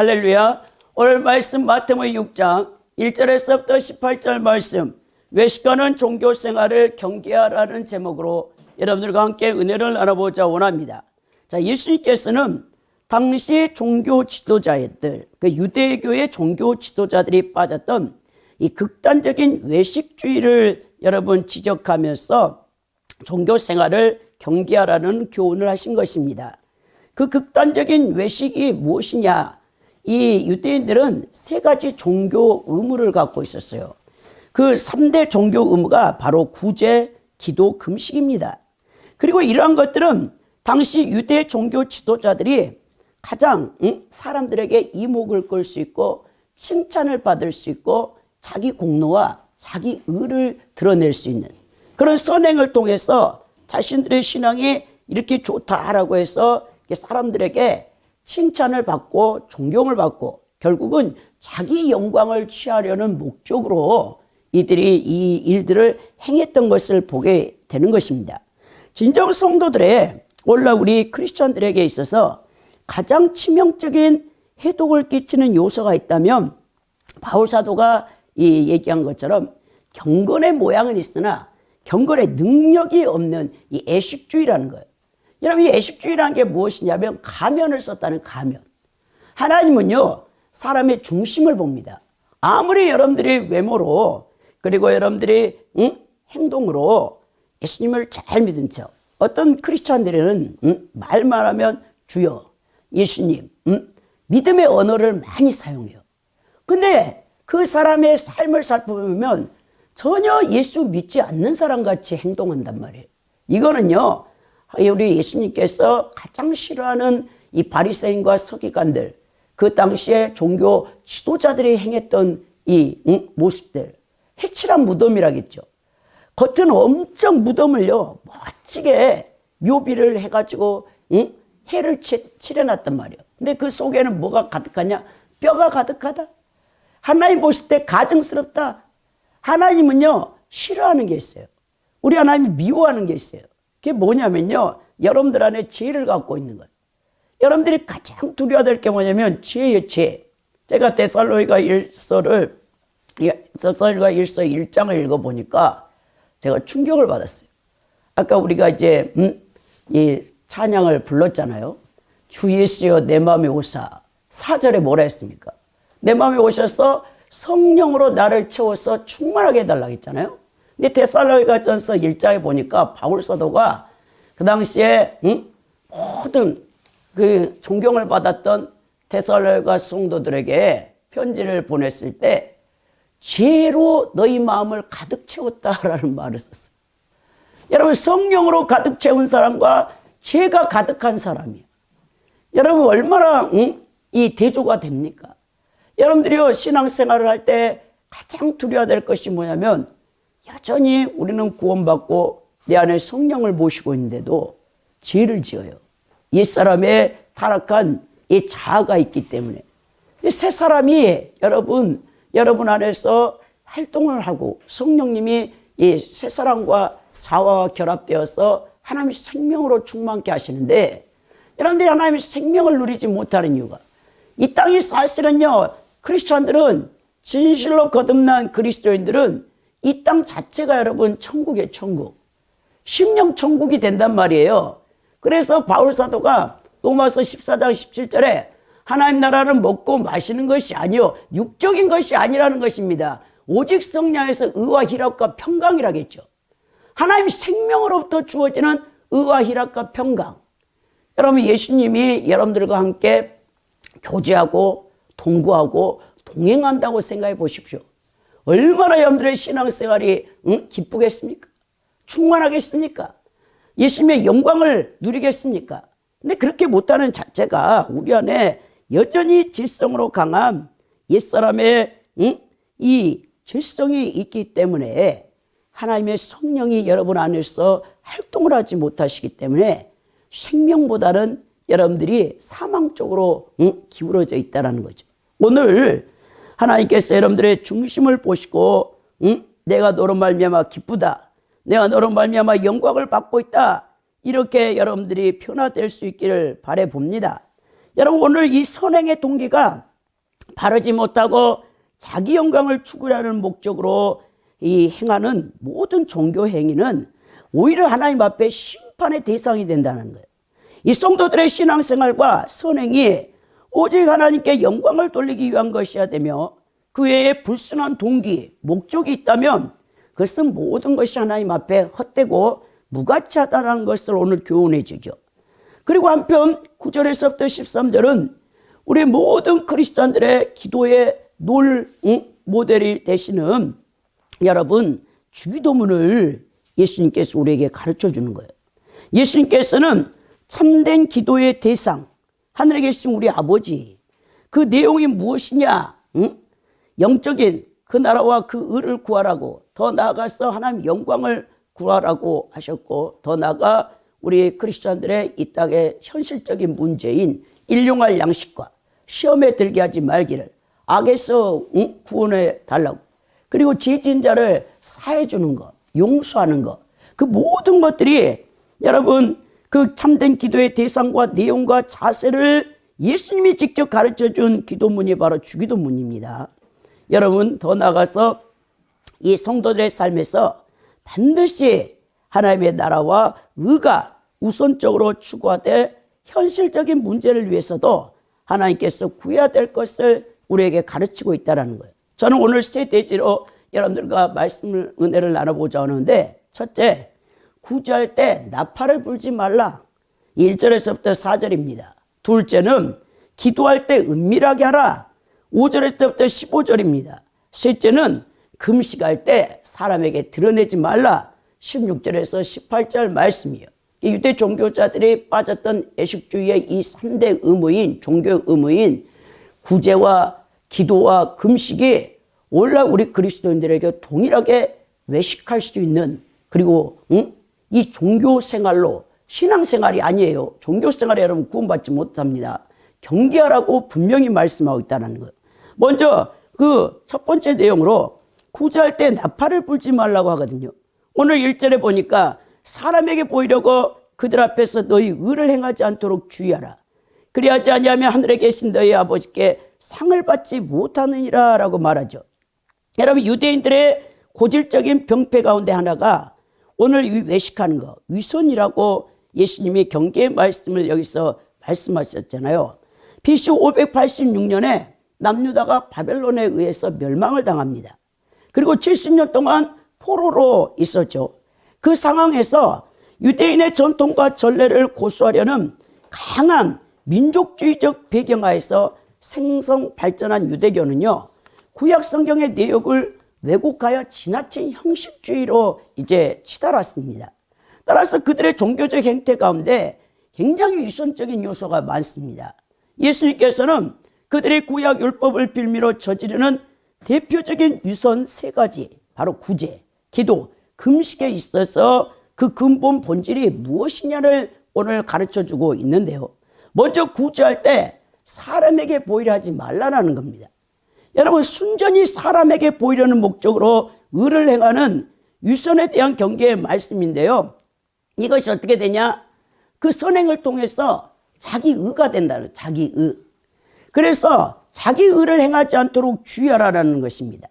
할렐루야. 오늘 말씀 마태복음 6장 1절에서부터 18절 말씀, 외식하는 종교생활을 경계하라는 제목으로 여러분들과 함께 은혜를 나눠보자 원합니다. 자, 예수님께서는 당시 종교 지도자들, 그 유대교의 종교 지도자들이 빠졌던 이 극단적인 외식주의를 여러분 지적하면서 종교생활을 경계하라는 교훈을 하신 것입니다. 그 극단적인 외식이 무엇이냐? 이 유대인들은 세 가지 종교 의무를 갖고 있었어요. 그 3대 종교 의무가 바로 구제, 기도, 금식입니다. 그리고 이러한 것들은 당시 유대 종교 지도자들이 가장 사람들에게 이목을 끌 수 있고 칭찬을 받을 수 있고 자기 공로와 자기 의를 드러낼 수 있는 그런 선행을 통해서 자신들의 신앙이 이렇게 좋다라고 해서 사람들에게 칭찬을 받고 존경을 받고 결국은 자기 영광을 취하려는 목적으로 이들이 이 일들을 행했던 것을 보게 되는 것입니다. 진정 성도들의 오늘날 우리 크리스천들에게 있어서 가장 치명적인 해독을 끼치는 요소가 있다면 바울 사도가 얘기한 것처럼 경건의 모양은 있으나 경건의 능력이 없는 이 애식주의라는 거예요. 여러분, 이 애식주의라는 게 무엇이냐면 가면을 썼다는 가면. 하나님은요, 사람의 중심을 봅니다. 아무리 여러분들이 외모로 그리고 여러분들이 행동으로 예수님을 잘 믿은 척, 어떤 크리스찬들은 말만 하면 주여, 예수님, 믿음의 언어를 많이 사용해요. 근데 그 사람의 삶을 살펴보면 전혀 예수 믿지 않는 사람 같이 행동한단 말이에요. 이거는요, 우리 예수님께서 가장 싫어하는 이 바리새인과 서기관들, 그 당시에 종교 지도자들이 행했던 이 모습들, 해칠한 무덤이라겠죠. 겉은 엄청 무덤을요 멋지게 묘비를 해가지고 해를 칠해놨단 말이에요. 근데 그 속에는 뭐가 가득하냐? 뼈가 가득하다. 하나님 보실 때 가증스럽다. 하나님은요 싫어하는 게 있어요. 우리 하나님이 미워하는 게 있어요. 그게 뭐냐면요, 여러분들 안에 죄를 갖고 있는 거예요. 여러분들이 가장 두려워할 게 뭐냐면 죄예요, 죄. 제가 데살로니가 1서 1장을 읽어보니까 제가 충격을 받았어요. 아까 우리가 이제 이 찬양을 불렀잖아요. 주 예수여 내 마음에 오사. 4절에 뭐라 했습니까? 내 마음에 오셔서 성령으로 나를 채워서 충만하게 해달라고 했잖아요. 근데 데살로니가 전서 1장에 보니까 바울 사도가 그 당시에 모든 그 존경을 받았던 데살로니가 성도들에게 편지를 보냈을 때 죄로 너희 마음을 가득 채웠다라는 말을 썼어요. 여러분, 성령으로 가득 채운 사람과 죄가 가득한 사람이에요. 여러분, 얼마나 이 대조가 됩니까? 여러분들이요, 신앙생활을 할 때 가장 두려워야 것이 뭐냐면 여전히 우리는 구원받고 내 안에 성령을 모시고 있는데도 죄를 지어요. 옛사람의 타락한 이 자아가 있기 때문에. 새 사람이 여러분 안에서 활동을 하고 성령님이 이 새 사람과 자아와 결합되어서 하나님의 생명으로 충만케 하시는데, 여러분들이 하나님의 생명을 누리지 못하는 이유가, 이 땅이 사실은요, 크리스천들은 진실로 거듭난 그리스도인들은 이 땅 자체가 여러분 천국이에요. 천국. 심령 천국이 된단 말이에요. 그래서 바울 사도가 로마서 14장 17절에 하나님 나라는 먹고 마시는 것이 아니요 육적인 것이 아니라는 것입니다. 오직 성령에서 의와 희락과 평강이라겠죠. 하나님 생명으로부터 주어지는 의와 희락과 평강. 여러분, 예수님이 여러분들과 함께 교제하고 동거하고 동행한다고 생각해 보십시오. 얼마나 여러분들의 신앙생활이 기쁘겠습니까? 충만하겠습니까? 예수님의 영광을 누리겠습니까? 근데 그렇게 못하는 자체가 우리 안에 여전히 질성으로 강한 옛사람의 이 질성이 있기 때문에 하나님의 성령이 여러분 안에서 활동을 하지 못하시기 때문에 생명보다는 여러분들이 사망 쪽으로 기울어져 있다는 거죠. 오늘 하나님께서 여러분들의 중심을 보시고 내가 너로 말미암아 기쁘다, 내가 너로 말미암아 영광을 받고 있다, 이렇게 여러분들이 변화될 수 있기를 바라봅니다. 여러분, 오늘 이 선행의 동기가 바르지 못하고 자기 영광을 추구하는 목적으로 이 행하는 모든 종교 행위는 오히려 하나님 앞에 심판의 대상이 된다는 거예요. 이 성도들의 신앙생활과 선행이 오직 하나님께 영광을 돌리기 위한 것이어야 되며 그 외에 불순한 동기, 목적이 있다면 그것은 모든 것이 하나님 앞에 헛되고 무가치하다는 것을 오늘 교훈해 주죠. 그리고 한편 9절에서부터 13절은 우리 모든 크리스찬들의 기도의 모델이 되시는 여러분 주기도문을 예수님께서 우리에게 가르쳐 주는 거예요. 예수님께서는 참된 기도의 대상, 하늘에 계신 우리 아버지, 그 내용이 무엇이냐? 영적인 그 나라와 그 의를 구하라고, 더 나아가서 하나님 영광을 구하라고 하셨고, 더 나아가 우리 크리스찬들의 이 땅의 현실적인 문제인 일용할 양식과 시험에 들게 하지 말기를, 악에서 구원해 달라고, 그리고 죄진 자를 사해 주는 것, 용서하는 것, 그 모든 것들이 여러분 그 참된 기도의 대상과 내용과 자세를 예수님이 직접 가르쳐준 기도문이 바로 주기도문입니다. 여러분 더 나아가서 이 성도들의 삶에서 반드시 하나님의 나라와 의가 우선적으로 추구하되 현실적인 문제를 위해서도 하나님께서 구해야 될 것을 우리에게 가르치고 있다는 거예요. 저는 오늘 세 대지로 여러분들과 말씀을 은혜를 나눠보자 하는데, 첫째, 구제할 때 나팔을 불지 말라. 1절에서부터 4절입니다. 둘째는 기도할 때 은밀하게 하라. 5절에서부터 15절입니다. 셋째는 금식할 때 사람에게 드러내지 말라. 16절에서 18절 말씀이에요. 유대 종교자들이 빠졌던 애식주의의 이 3대 의무인, 종교 의무인 구제와 기도와 금식이 오늘날 우리 그리스도인들에게 동일하게 외식할 수 있는, 그리고 이 종교 생활로, 신앙생활이 아니에요. 종교 생활에 여러분 구원받지 못합니다. 경계하라고 분명히 말씀하고 있다는 거예요. 먼저 그 첫 번째 내용으로 구제할 때 나팔을 불지 말라고 하거든요. 오늘 1절에 보니까 사람에게 보이려고 그들 앞에서 너희 의를 행하지 않도록 주의하라. 그리하지 아니하면 하늘에 계신 너희 아버지께 상을 받지 못하느니라 라고 말하죠. 여러분 유대인들의 고질적인 병폐 가운데 하나가 오늘 이 외식하는 거, 위선이라고 예수님이 경계의 말씀을 여기서 말씀하셨잖아요. BC 586년에 남유다가 바벨론에 의해서 멸망을 당합니다. 그리고 70년 동안 포로로 있었죠. 그 상황에서 유대인의 전통과 전례를 고수하려는 강한 민족주의적 배경하에서 생성 발전한 유대교는요, 구약 성경의 내용을 왜곡하여 지나친 형식주의로 이제 치달았습니다. 따라서 그들의 종교적 행태 가운데 굉장히 위선적인 요소가 많습니다. 예수님께서는 그들의 구약 율법을 빌미로 저지르는 대표적인 위선 세 가지, 바로 구제, 기도, 금식에 있어서 그 근본 본질이 무엇이냐를 오늘 가르쳐주고 있는데요. 먼저 구제할 때 사람에게 보이려 하지 말라는 겁니다. 여러분 순전히 사람에게 보이려는 목적으로 의를 행하는 위선에 대한 경계의 말씀인데요. 이것이 어떻게 되냐? 그 선행을 통해서 자기 의가 된다는, 자기 의. 그래서 자기 의를 행하지 않도록 주의하라는 것입니다.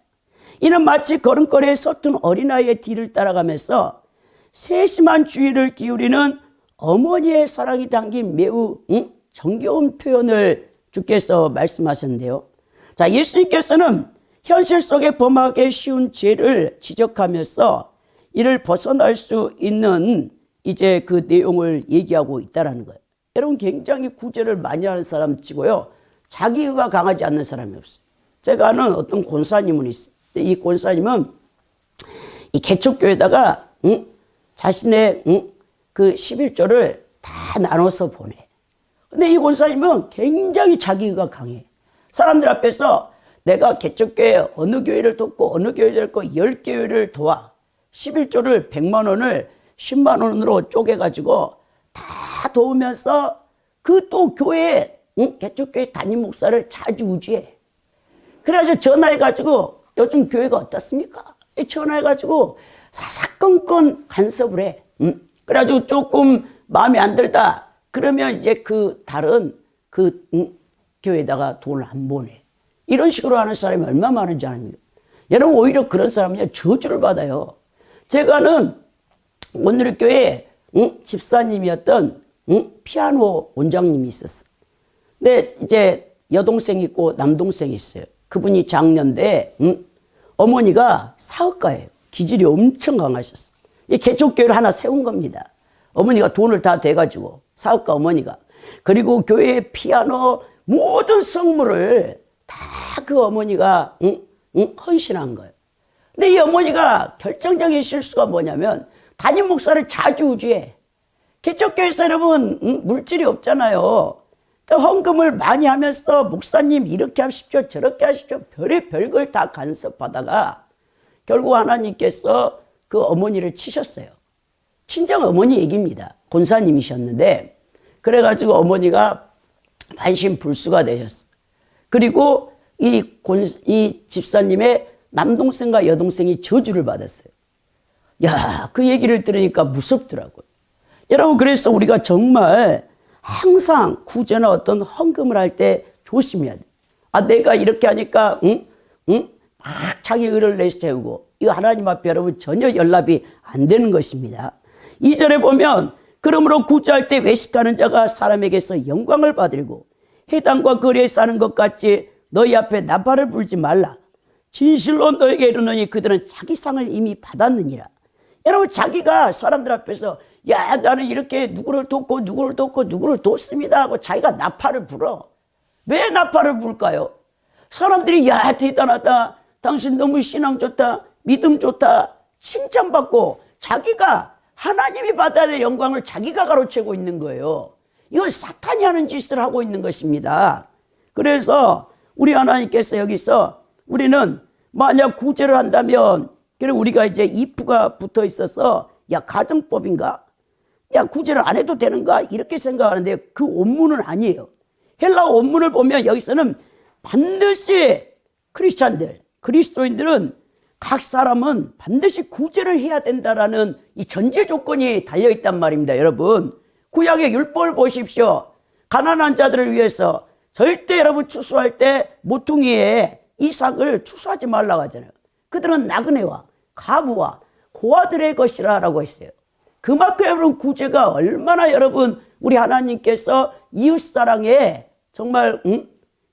이는 마치 걸음걸이에 서툰 어린아이의 뒤를 따라가면서 세심한 주의를 기울이는 어머니의 사랑이 담긴 매우 정겨운 표현을 주께서 말씀하셨는데요. 자, 예수님께서는 현실 속에 범하기 쉬운 죄를 지적하면서 이를 벗어날 수 있는 이제 그 내용을 얘기하고 있다는 거예요. 여러분 굉장히 구제를 많이 하는 사람 치고요, 자기의가 강하지 않는 사람이 없어요. 제가 아는 어떤 권사님은 있어요. 이 권사님은 이 개척교회에다가 자신의 그 11조를 다 나눠서 보내. 근데 이 권사님은 굉장히 자기의가 강해. 사람들 앞에서 내가 개척교회 어느 교회를 돕고 어느 교회를 돕고 10교회를 도와 11조를 100만 원을 10만 원으로 쪼개가지고 다 도우면서 그 또 교회 개척교회 담임 목사를 자주 우지해. 그래가지고 전화해가지고 요즘 교회가 어떻습니까? 전화해가지고 사사건건 간섭을 해. 그래가지고 조금 마음에 안 들다 그러면 이제 그 다른 그 교회에다가 돈을 안 보내. 이런 식으로 하는 사람이 얼마나 많은지 아닙니까? 여러분, 오히려 그런 사람은요, 저주를 받아요. 제가 아는 오늘의 교회에 집사님이었던 피아노 원장님이 있었어요. 근데 이제 여동생이 있고 남동생이 있어요. 그분이 장년대 어머니가 사업가예요. 기질이 엄청 강하셨어요. 이 개척교회를 하나 세운 겁니다. 어머니가 돈을 다 대가지고, 사업가 어머니가. 그리고 교회 피아노 모든 성물을 다 그 어머니가 헌신한 거예요. 근데 이 어머니가 결정적인 실수가 뭐냐면 담임 목사를 자주우지해. 개척교회에서 여러분 물질이 없잖아요. 그러니까 헌금을 많이 하면서 목사님 이렇게 하십시오, 저렇게 하십시오, 별걸 다 간섭하다가 결국 하나님께서 그 어머니를 치셨어요. 친정 어머니 얘기입니다. 권사님이셨는데 그래가지고 어머니가 반신불수가 되셨어요. 그리고 이 집사님의 남동생과 여동생이 저주를 받았어요. 야, 그 얘기를 들으니까 무섭더라고요. 여러분, 그래서 우리가 정말 항상 구제나 어떤 헌금을 할 때 조심해야 돼. 아, 내가 이렇게 하니까 막 자기 의를 내세우고, 이거 하나님 앞에 여러분 전혀 연락이 안 되는 것입니다. 2절에 보면 그러므로 구제할 때 외식하는 자가 사람에게서 영광을 받으려고 해당과 거리에 사는 것 같이 너희 앞에 나팔을 불지 말라. 진실로 너에게 이르노니 그들은 자기 상을 이미 받았느니라. 여러분, 자기가 사람들 앞에서 야, 나는 이렇게 누구를 돕고 누구를 돕습니다 하고 자기가 나팔을 불어. 왜 나팔을 불까요? 사람들이 야, 대단하다, 당신 너무 신앙 좋다, 믿음 좋다 칭찬받고 자기가 하나님이 받아야 될 영광을 자기가 가로채고 있는 거예요. 이건 사탄이 하는 짓을 하고 있는 것입니다. 그래서 우리 하나님께서 여기서 우리는 만약 구제를 한다면, 그래 우리가 이제 if가 붙어 있어서 야, 가정법인가? 야, 구제를 안 해도 되는가? 이렇게 생각하는데 그 원문은 아니에요. 헬라어 원문을 보면 여기서는 반드시 크리스찬들, 그리스도인들은 각 사람은 반드시 구제를 해야 된다라는 이 전제 조건이 달려있단 말입니다. 여러분, 구약의 율법을 보십시오. 가난한 자들을 위해서 절대 여러분 추수할 때 모퉁이에 이삭을 추수하지 말라고 하잖아요. 그들은 나그네와 과부와 고아들의 것이라 라고 했어요. 그만큼 여러분 구제가 얼마나 여러분 우리 하나님께서 이웃사랑에 정말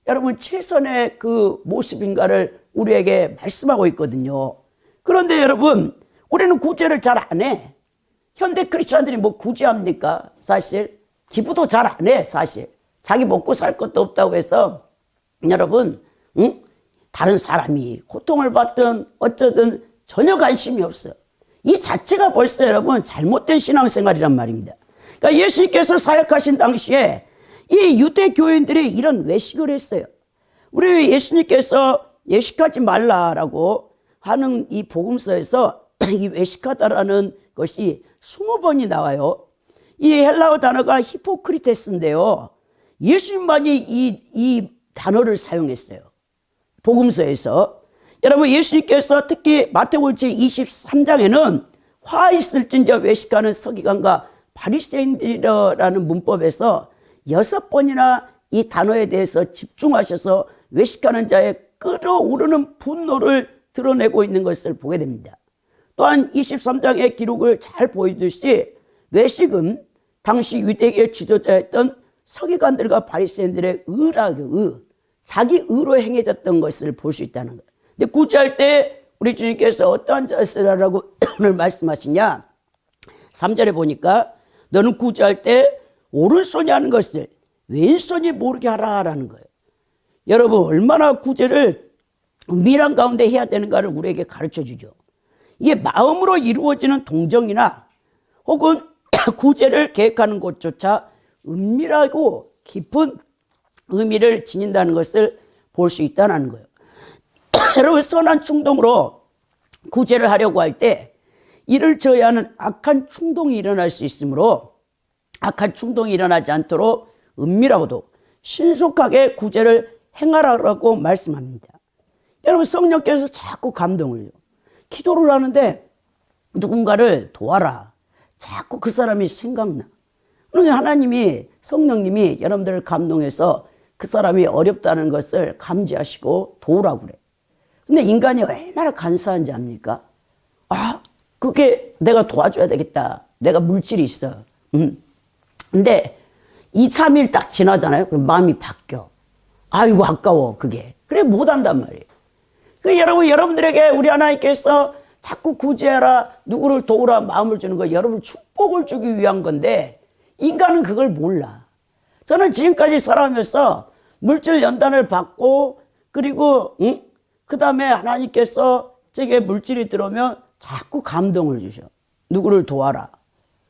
여러분 최선의 그 모습인가를 우리에게 말씀하고 있거든요. 그런데 여러분, 우리는 구제를 잘 안 해. 현대 크리스찬들이 뭐 구제합니까? 사실 기부도 잘 안 해. 사실 자기 먹고 살 것도 없다고 해서 여러분 다른 사람이 고통을 받든 어쩌든 전혀 관심이 없어요. 이 자체가 벌써 여러분 잘못된 신앙생활이란 말입니다. 그러니까 예수님께서 사역하신 당시에 이 유대 교인들이 이런 외식을 했어요. 우리 예수님께서 외식하지 말라라고 하는 이 복음서에서 이 외식하다라는 것이 20번이 나와요. 이 헬라어 단어가 히포크리테스인데요. 예수님만이 이 단어를 사용했어요. 복음서에서. 여러분, 예수님께서 특히 마태복음 23장에는 화 있을진저 외식하는 서기관과 바리새인들이라는 문법에서 6번이나 이 단어에 대해서 집중하셔서 외식하는 자의 끓어오르는 분노를 드러내고 있는 것을 보게 됩니다. 또한 23장의 기록을 잘 보이듯이 외식은 당시 유대계 지도자였던 서기관들과 바리새인들의 자기 의로 행해졌던 것을 볼 수 있다는 거예요. 근데 구제할 때 우리 주님께서 어떠한 자세라고 오늘 말씀하시냐? 3절에 보니까 너는 구제할 때 오른손이 하는 것을 왼손이 모르게 하라라는 거예요. 여러분, 얼마나 구제를 은밀한 가운데 해야 되는가를 우리에게 가르쳐 주죠. 이게 마음으로 이루어지는 동정이나 혹은 구제를 계획하는 것조차 은밀하고 깊은 의미를 지닌다는 것을 볼 수 있다는 거예요. 여러분, 선한 충동으로 구제를 하려고 할 때 이를 저해하는 악한 충동이 일어날 수 있으므로 악한 충동이 일어나지 않도록 은밀하고도 신속하게 구제를 행하라고 말씀합니다. 여러분, 성령께서 자꾸 감동을요. 기도를 하는데 누군가를 도와라. 자꾸 그 사람이 생각나. 그러면 하나님이, 성령님이 여러분들을 감동해서 그 사람이 어렵다는 것을 감지하시고 도우라고 그래. 근데 인간이 얼마나 간사한지 압니까? 아, 그게 내가 도와줘야 되겠다. 내가 물질이 있어. 근데 2, 3일 딱 지나잖아요. 그럼 마음이 바뀌어. 아이고, 아까워, 그게. 그래, 못한단 말이에요. 그 여러분들에게 우리 하나님께서 자꾸 구제하라, 누구를 도우라 마음을 주는 거 여러분 축복을 주기 위한 건데 인간은 그걸 몰라. 저는 지금까지 살아가면서 물질 연단을 받고 그리고 그 다음에 하나님께서 제게 물질이 들어오면 자꾸 감동을 주셔. 누구를 도와라.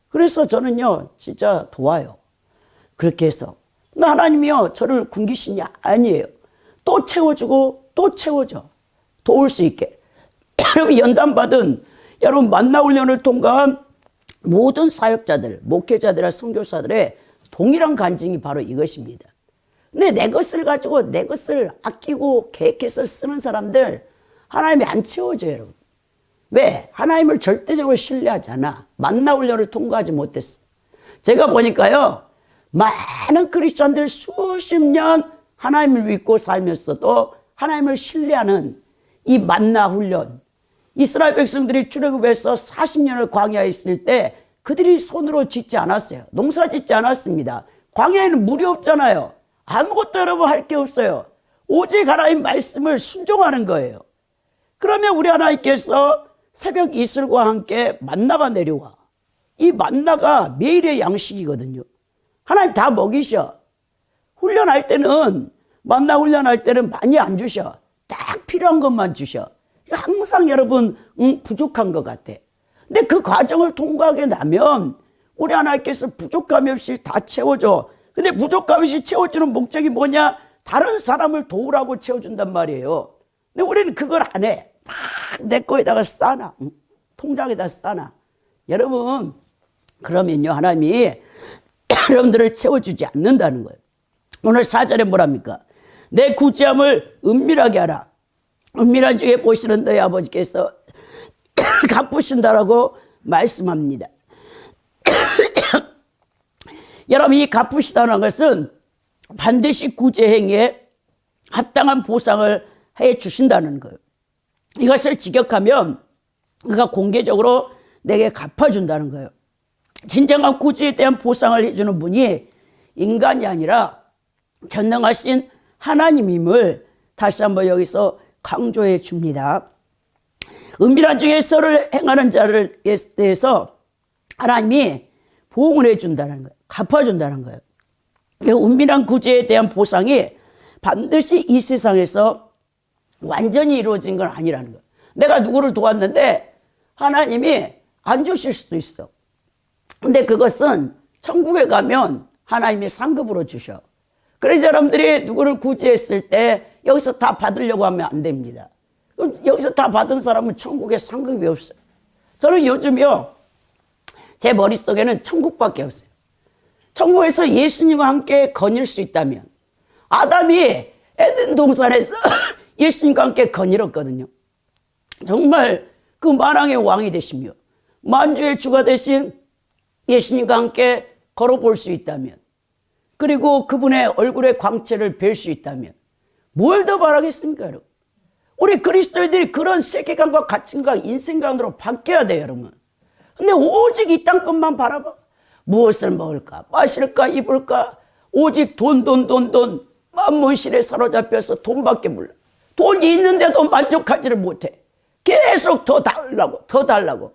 그래서 저는요 진짜 도와요. 그렇게 해서 하나님이요 저를 굶기시냐? 아니에요. 또 채워주고 또 채워줘. 도울 수 있게. 여러분 연단받은 여러분 만나 훈련을 통과한 모든 사역자들, 목회자들과 선교사들의 동일한 간증이 바로 이것입니다. 근데 내 것을 가지고 내 것을 아끼고 계획해서 쓰는 사람들 하나님이 안 채워줘요. 여러분. 왜? 하나님을 절대적으로 신뢰하지 않아. 만나 훈련을 통과하지 못했어. 제가 보니까요 많은 크리스천들 수십 년 하나님을 믿고 살면서도 하나님을 신뢰하는 이 만나 훈련, 이스라엘 백성들이 출애굽해서 40년을 광야에 있을 때 그들이 손으로 짓지 않았어요. 농사 짓지 않았습니다. 광야에는 물이 없잖아요. 아무것도 여러분 할 게 없어요. 오직 하나님 말씀을 순종하는 거예요. 그러면 우리 하나님께서 새벽 이슬과 함께 만나가 내려와. 이 만나가 매일의 양식이거든요. 하나님 다 먹이셔. 훈련할 때는 만나 훈련할 때는 많이 안 주셔. 딱 필요한 것만 주셔. 항상 여러분 부족한 것 같아. 근데 그 과정을 통과하게 나면 우리 하나님께서 부족함이 없이 다 채워줘. 근데 부족함이 없이 채워주는 목적이 뭐냐? 다른 사람을 도우라고 채워준단 말이에요. 근데 우리는 그걸 안 해. 막 내 거에다가 싸놔. 통장에다 싸놔. 여러분 그러면요 하나님이 여러분들을 채워주지 않는다는 거예요. 오늘 4절에 뭐랍니까? 내 구제함을 은밀하게 하라. 은밀한 중에 보시는 너희 아버지께서 갚으신다라고 말씀합니다. 여러분 이 갚으시다는 것은 반드시 구제 행위에 합당한 보상을 해 주신다는 거예요. 이것을 직역하면 그가 공개적으로 내게 갚아준다는 거예요. 진정한 구제에 대한 보상을 해주는 분이 인간이 아니라 전능하신 하나님임을 다시 한번 여기서 강조해 줍니다. 은밀한 중에 썰을 행하는 자를 대해서 하나님이 보응을 해준다는 거예요. 갚아준다는 거예요. 은밀한 구제에 대한 보상이 반드시 이 세상에서 완전히 이루어진 건 아니라는 거예요. 내가 누구를 도왔는데 하나님이 안 주실 수도 있어. 근데 그것은 천국에 가면 하나님이 상급으로 주셔. 그래서 여러분들이 누구를 구제했을 때 여기서 다 받으려고 하면 안 됩니다. 여기서 다 받은 사람은 천국에 상급이 없어요. 저는 요즘요 제 머릿속에는 천국밖에 없어요. 천국에서 예수님과 함께 거닐 수 있다면 아담이 에덴 동산에서 예수님과 함께 거닐었거든요. 정말 그 만왕의 왕이 되시며 만주의 주가 되신 예수님과 함께 걸어볼 수 있다면 그리고 그분의 얼굴의 광채를 뵐 수 있다면 뭘 더 바라겠습니까 여러분? 우리 그리스도인들이 그런 세계관과 가치관과 인생관으로 바뀌어야 돼요 여러분. 근데 오직 이 땅 것만 바라봐. 무엇을 먹을까 마실까 입을까 오직 돈 만몬실에 사로잡혀서 돈밖에 몰라. 돈이 있는데도 만족하지를 못해. 계속 더 달라고.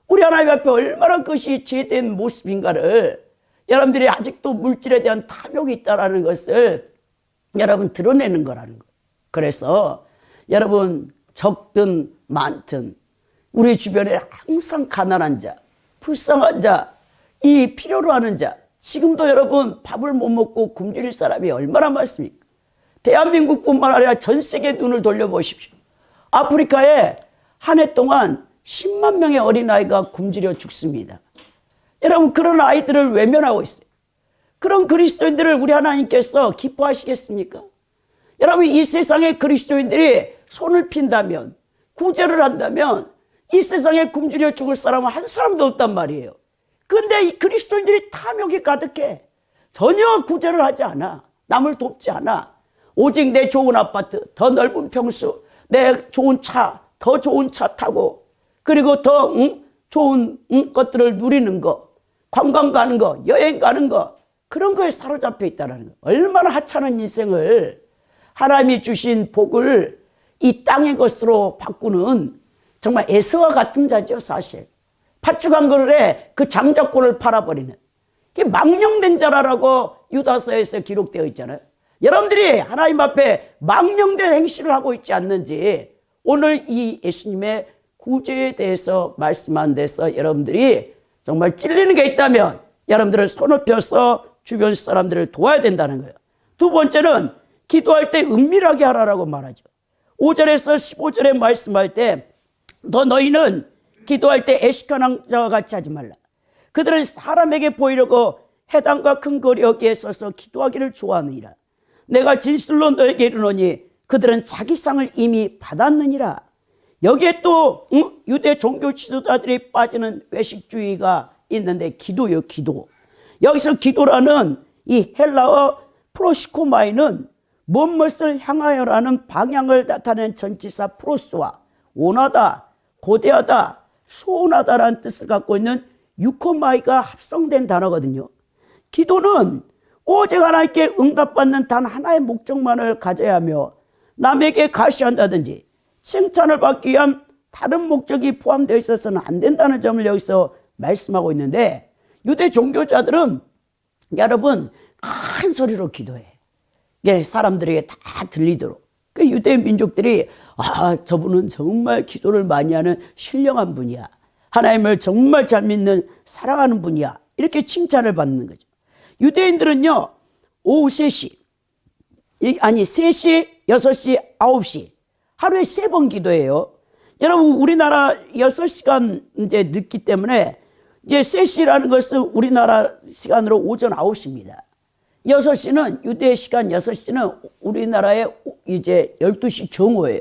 우리 하나님 앞에 얼마나 그것이 죄된 모습인가를 여러분들이 아직도 물질에 대한 탐욕이 있다는 것을 여러분 드러내는 거라는 거. 그래서 여러분 적든 많든 우리 주변에 항상 가난한 자, 불쌍한 자, 이 필요로 하는 자 지금도 여러분 밥을 못 먹고 굶주릴 사람이 얼마나 많습니까? 대한민국뿐만 아니라 전 세계 눈을 돌려보십시오. 아프리카에 한 해 동안 10만 명의 어린아이가 굶주려 죽습니다. 여러분 그런 아이들을 외면하고 있어요. 그런 그리스도인들을 우리 하나님께서 기뻐하시겠습니까? 여러분 이 세상의 그리스도인들이 손을 핀다면 구제를 한다면 이 세상에 굶주려 죽을 사람은 한 사람도 없단 말이에요. 그런데 이 그리스도인들이 탐욕이 가득해. 전혀 구제를 하지 않아. 남을 돕지 않아. 오직 내 좋은 아파트, 더 넓은 평수, 내 좋은 차, 더 좋은 차 타고, 그리고 더 좋은 것들을 누리는 거, 관광 가는 거, 여행 가는 거, 그런 거에 사로잡혀 있다는 거. 얼마나 하찮은 인생을 하나님이 주신 복을 이 땅의 것으로 바꾸는 정말 에서와 같은 자죠, 사실. 팥죽 한 그릇에 그 장자권을 팔아버리는, 그게 망령된 자라고 유다서에서 기록되어 있잖아요. 여러분들이 하나님 앞에 망령된 행실을 하고 있지 않는지, 오늘 이 예수님의 구제에 대해서 말씀한 데서 여러분들이 정말 찔리는 게 있다면 여러분들은 손을 펴서 주변 사람들을 도와야 된다는 거예요. 두 번째는 기도할 때 은밀하게 하라고 말하죠. 5절에서 15절에 말씀할 때 너희는 기도할 때 애식한 자와 같이 하지 말라. 그들은 사람에게 보이려고 해당과 큰 거리 여기에 서서 기도하기를 좋아하느니라. 내가 진실로 너에게 이르노니 그들은 자기 상을 이미 받았느니라. 여기에 또 유대 종교 지도자들이 빠지는 외식주의가 있는데, 기도요, 기도. 여기서 기도라는 이 헬라어 프로시코마이는 무엇을 향하여라는 방향을 나타내는 전치사 프로스와 원하다, 고대하다, 소원하다라는 뜻을 갖고 있는 유코마이가 합성된 단어거든요. 기도는 오직 하나님께 응답받는 단 하나의 목적만을 가져야 하며 남에게 가시한다든지 칭찬을 받기 위한 다른 목적이 포함되어 있어서는 안 된다는 점을 여기서 말씀하고 있는데, 유대 종교자들은 여러분 큰 소리로 기도해. 이게 사람들에게 다 들리도록. 그 유대 민족들이 저분은 정말 기도를 많이 하는 신령한 분이야. 하나님을 정말 잘 믿는 사랑하는 분이야. 이렇게 칭찬을 받는 거죠. 유대인들은요, 오후 3시, 3시, 6시, 9시, 하루에 3번 기도해요. 여러분, 우리나라 6시간 이제 늦기 때문에 이제 3시라는 것은 우리나라 시간으로 오전 9시입니다. 6시는 유대 시간 6시는 우리나라의 이제 12시 정오예요.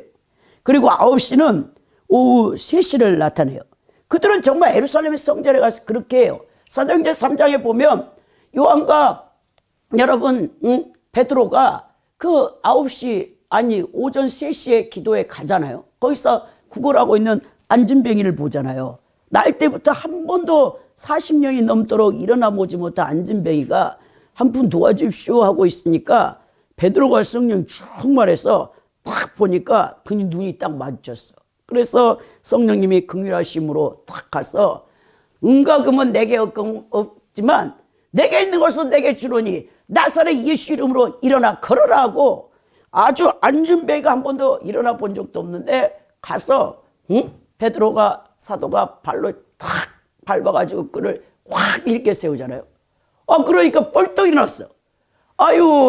그리고 9시는 오후 3시를 나타내요. 그들은 정말 예루살렘의 성전에 가서 그렇게 해요. 사도행전 3장에 보면 요한과 여러분 베드로가 그 9시 오전 3시에 기도에 가잖아요. 거기서 구걸하고 있는 안진뱅이를 보잖아요. 날 때부터 한 번도 40년이 넘도록 일어나 보지 못한 안진뱅이가 한 분 도와주십시오 하고 있으니까 베드로가 성령 충만해서 딱 보니까 그의 눈이 딱 마주쳤어. 그래서 성령님이 긍휼하심으로 딱 가서 은과 금은 내게 없지만 내게 있는 것은 내게 주노니 나사렛 예수 이름으로 일어나 걸어라 하고, 아주 안진뱅이가 한 번도 일어나 본 적도 없는데 가서 베드로가 사도가 발로 탁 밟아가지고 그를 확 이렇게 세우잖아요. 그러니까 벌떡 일어났어.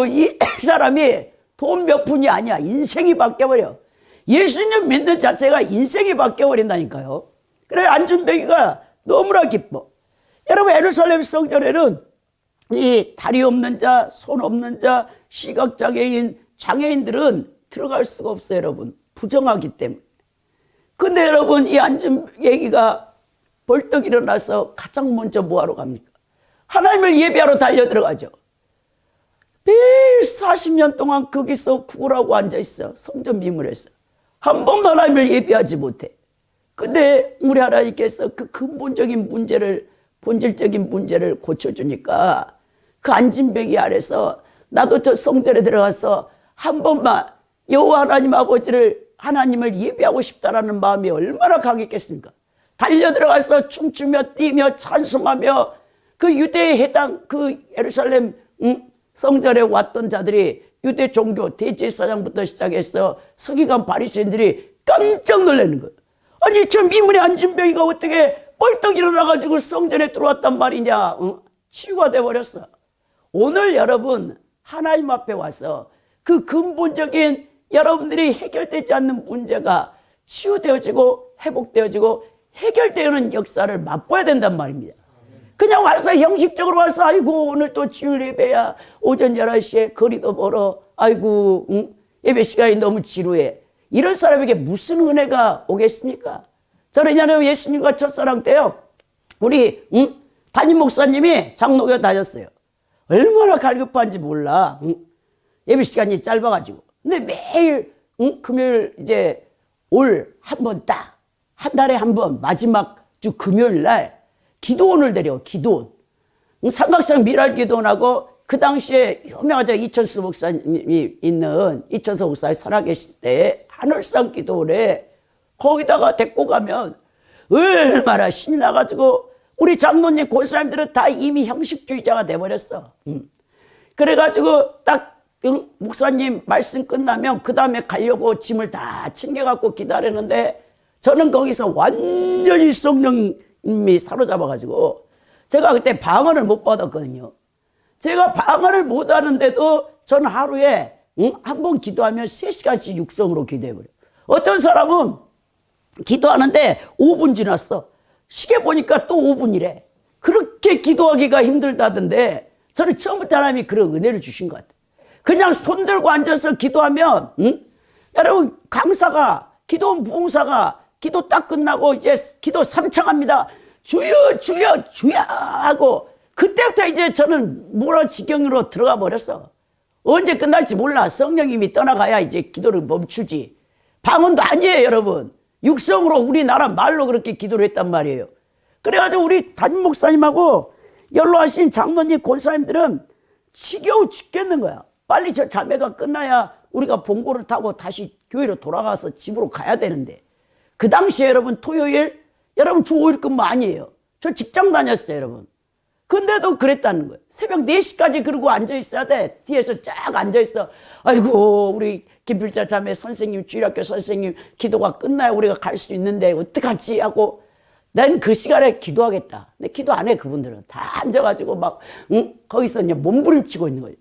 이 사람이 돈 몇 푼이 아니야. 인생이 바뀌어버려. 예수님 믿는 자체가 인생이 바뀌어버린다니까요. 그래, 안진뱅이가 너무나 기뻐. 여러분, 예루살렘 성전에는 이 다리 없는 자, 손 없는 자, 시각장애인, 장애인들은 들어갈 수가 없어요, 여러분. 부정하기 때문에. 근데 여러분, 이 안진뱅이가 벌떡 일어나서 가장 먼저 뭐하러 갑니까? 하나님을 예배하러 달려 들어가죠. 매일 40년 동안 거기서 구걸하고 앉아있어. 성전 미문에서. 한 번도 하나님을 예배하지 못해. 근데 우리 하나님께서 그 근본적인 문제를, 본질적인 문제를 고쳐주니까 그 안진뱅이 아래서 나도 저 성전에 들어가서 한 번만 여호와 하나님 아버지를, 하나님을 예배하고 싶다라는 마음이 얼마나 강했겠습니까? 달려 들어가서 춤추며 뛰며 찬송하며 그 유대에 해당 그 예루살렘 성전에 왔던 자들이 유대 종교 대제사장부터 시작해서 서기관 바리새인들이 깜짝 놀라는 거예요. 아니, 저 미문의 안진뱅이가 어떻게 벌떡 일어나가지고 성전에 들어왔단 말이냐. 치유가 돼버렸어. 오늘 여러분 하나님 앞에 와서 그 근본적인 여러분들이 해결되지 않는 문제가 치유되어지고 회복되어지고 해결되는 역사를 맛보아야 된단 말입니다. 그냥 와서 형식적으로 와서 오늘 또 주일 예배야. 오전 11시에 거리도 멀어. 예배 시간이 너무 지루해. 이런 사람에게 무슨 은혜가 오겠습니까? 저는 예수님과 첫사랑 때요, 우리 담임 목사님이 장로교 다녔어요. 얼마나 갈급한지 몰라. 예배 시간이 짧아가지고. 근데 매일 금요일 이제 올 한 번 딱, 한 달에 한 번 마지막 주 금요일 날 기도원을 데려, 기도원. 삼각산 미랄기도원하고 그 당시에 유명하죠. 이천수 목사님이 있는 이천수 목사님 살아계실 때 하늘산 기도원에 거기다가 데리고 가면 얼마나 신이 나가지고 우리 장로님 권사님들은 다 이미 형식주의자가 돼버렸어. 그래가지고 딱 목사님 말씀 끝나면 그 다음에 가려고 짐을 다 챙겨갖고 기다리는데 저는 거기서 완전히 성령님이 사로잡아가지고 제가 그때 방언을 못 받았거든요. 제가 방언을 못 하는데도 저는 하루에 한 번 기도하면 3시간씩 육성으로 기도해버려요. 어떤 사람은 기도하는데 5분 지났어. 시계 보니까 또 5분이래. 그렇게 기도하기가 힘들다던데 저는 처음부터 하나님이 그런 은혜를 주신 것 같아요. 그냥 손 들고 앉아서 기도하면 여러분 강사가 기도 부흥사가 기도 딱 끝나고 이제 기도 3창합니다. 주여 주여 주여 하고 그때부터 이제 저는 몰아지경으로 들어가 버렸어. 언제 끝날지 몰라. 성령님이 떠나가야 이제 기도를 멈추지. 방언도 아니에요 여러분. 육성으로 우리나라 말로 그렇게 기도를 했단 말이에요. 그래가지고 우리 담임 목사님하고 연로하신 장로님 권사님들은 지겨워 죽겠는 거야. 빨리 저 자매가 끝나야 우리가 봉고를 타고 다시 교회로 돌아가서 집으로 가야 되는데 그 당시에 여러분 토요일 여러분 주 5일 근무 아니에요. 저 직장 다녔어요 여러분. 근데도 그랬다는 거예요. 새벽 4시까지 그러고 앉아있어야 돼. 뒤에서 쫙 앉아있어. 아이고 우리 김필자 자매 선생님 주일학교 선생님 기도가 끝나야 우리가 갈 수 있는데 어떡하지 하고 난 그 시간에 기도하겠다. 근데 기도 안 해 그분들은. 다 앉아가지고 막 거기서 그냥 몸부림치고 있는 거예요.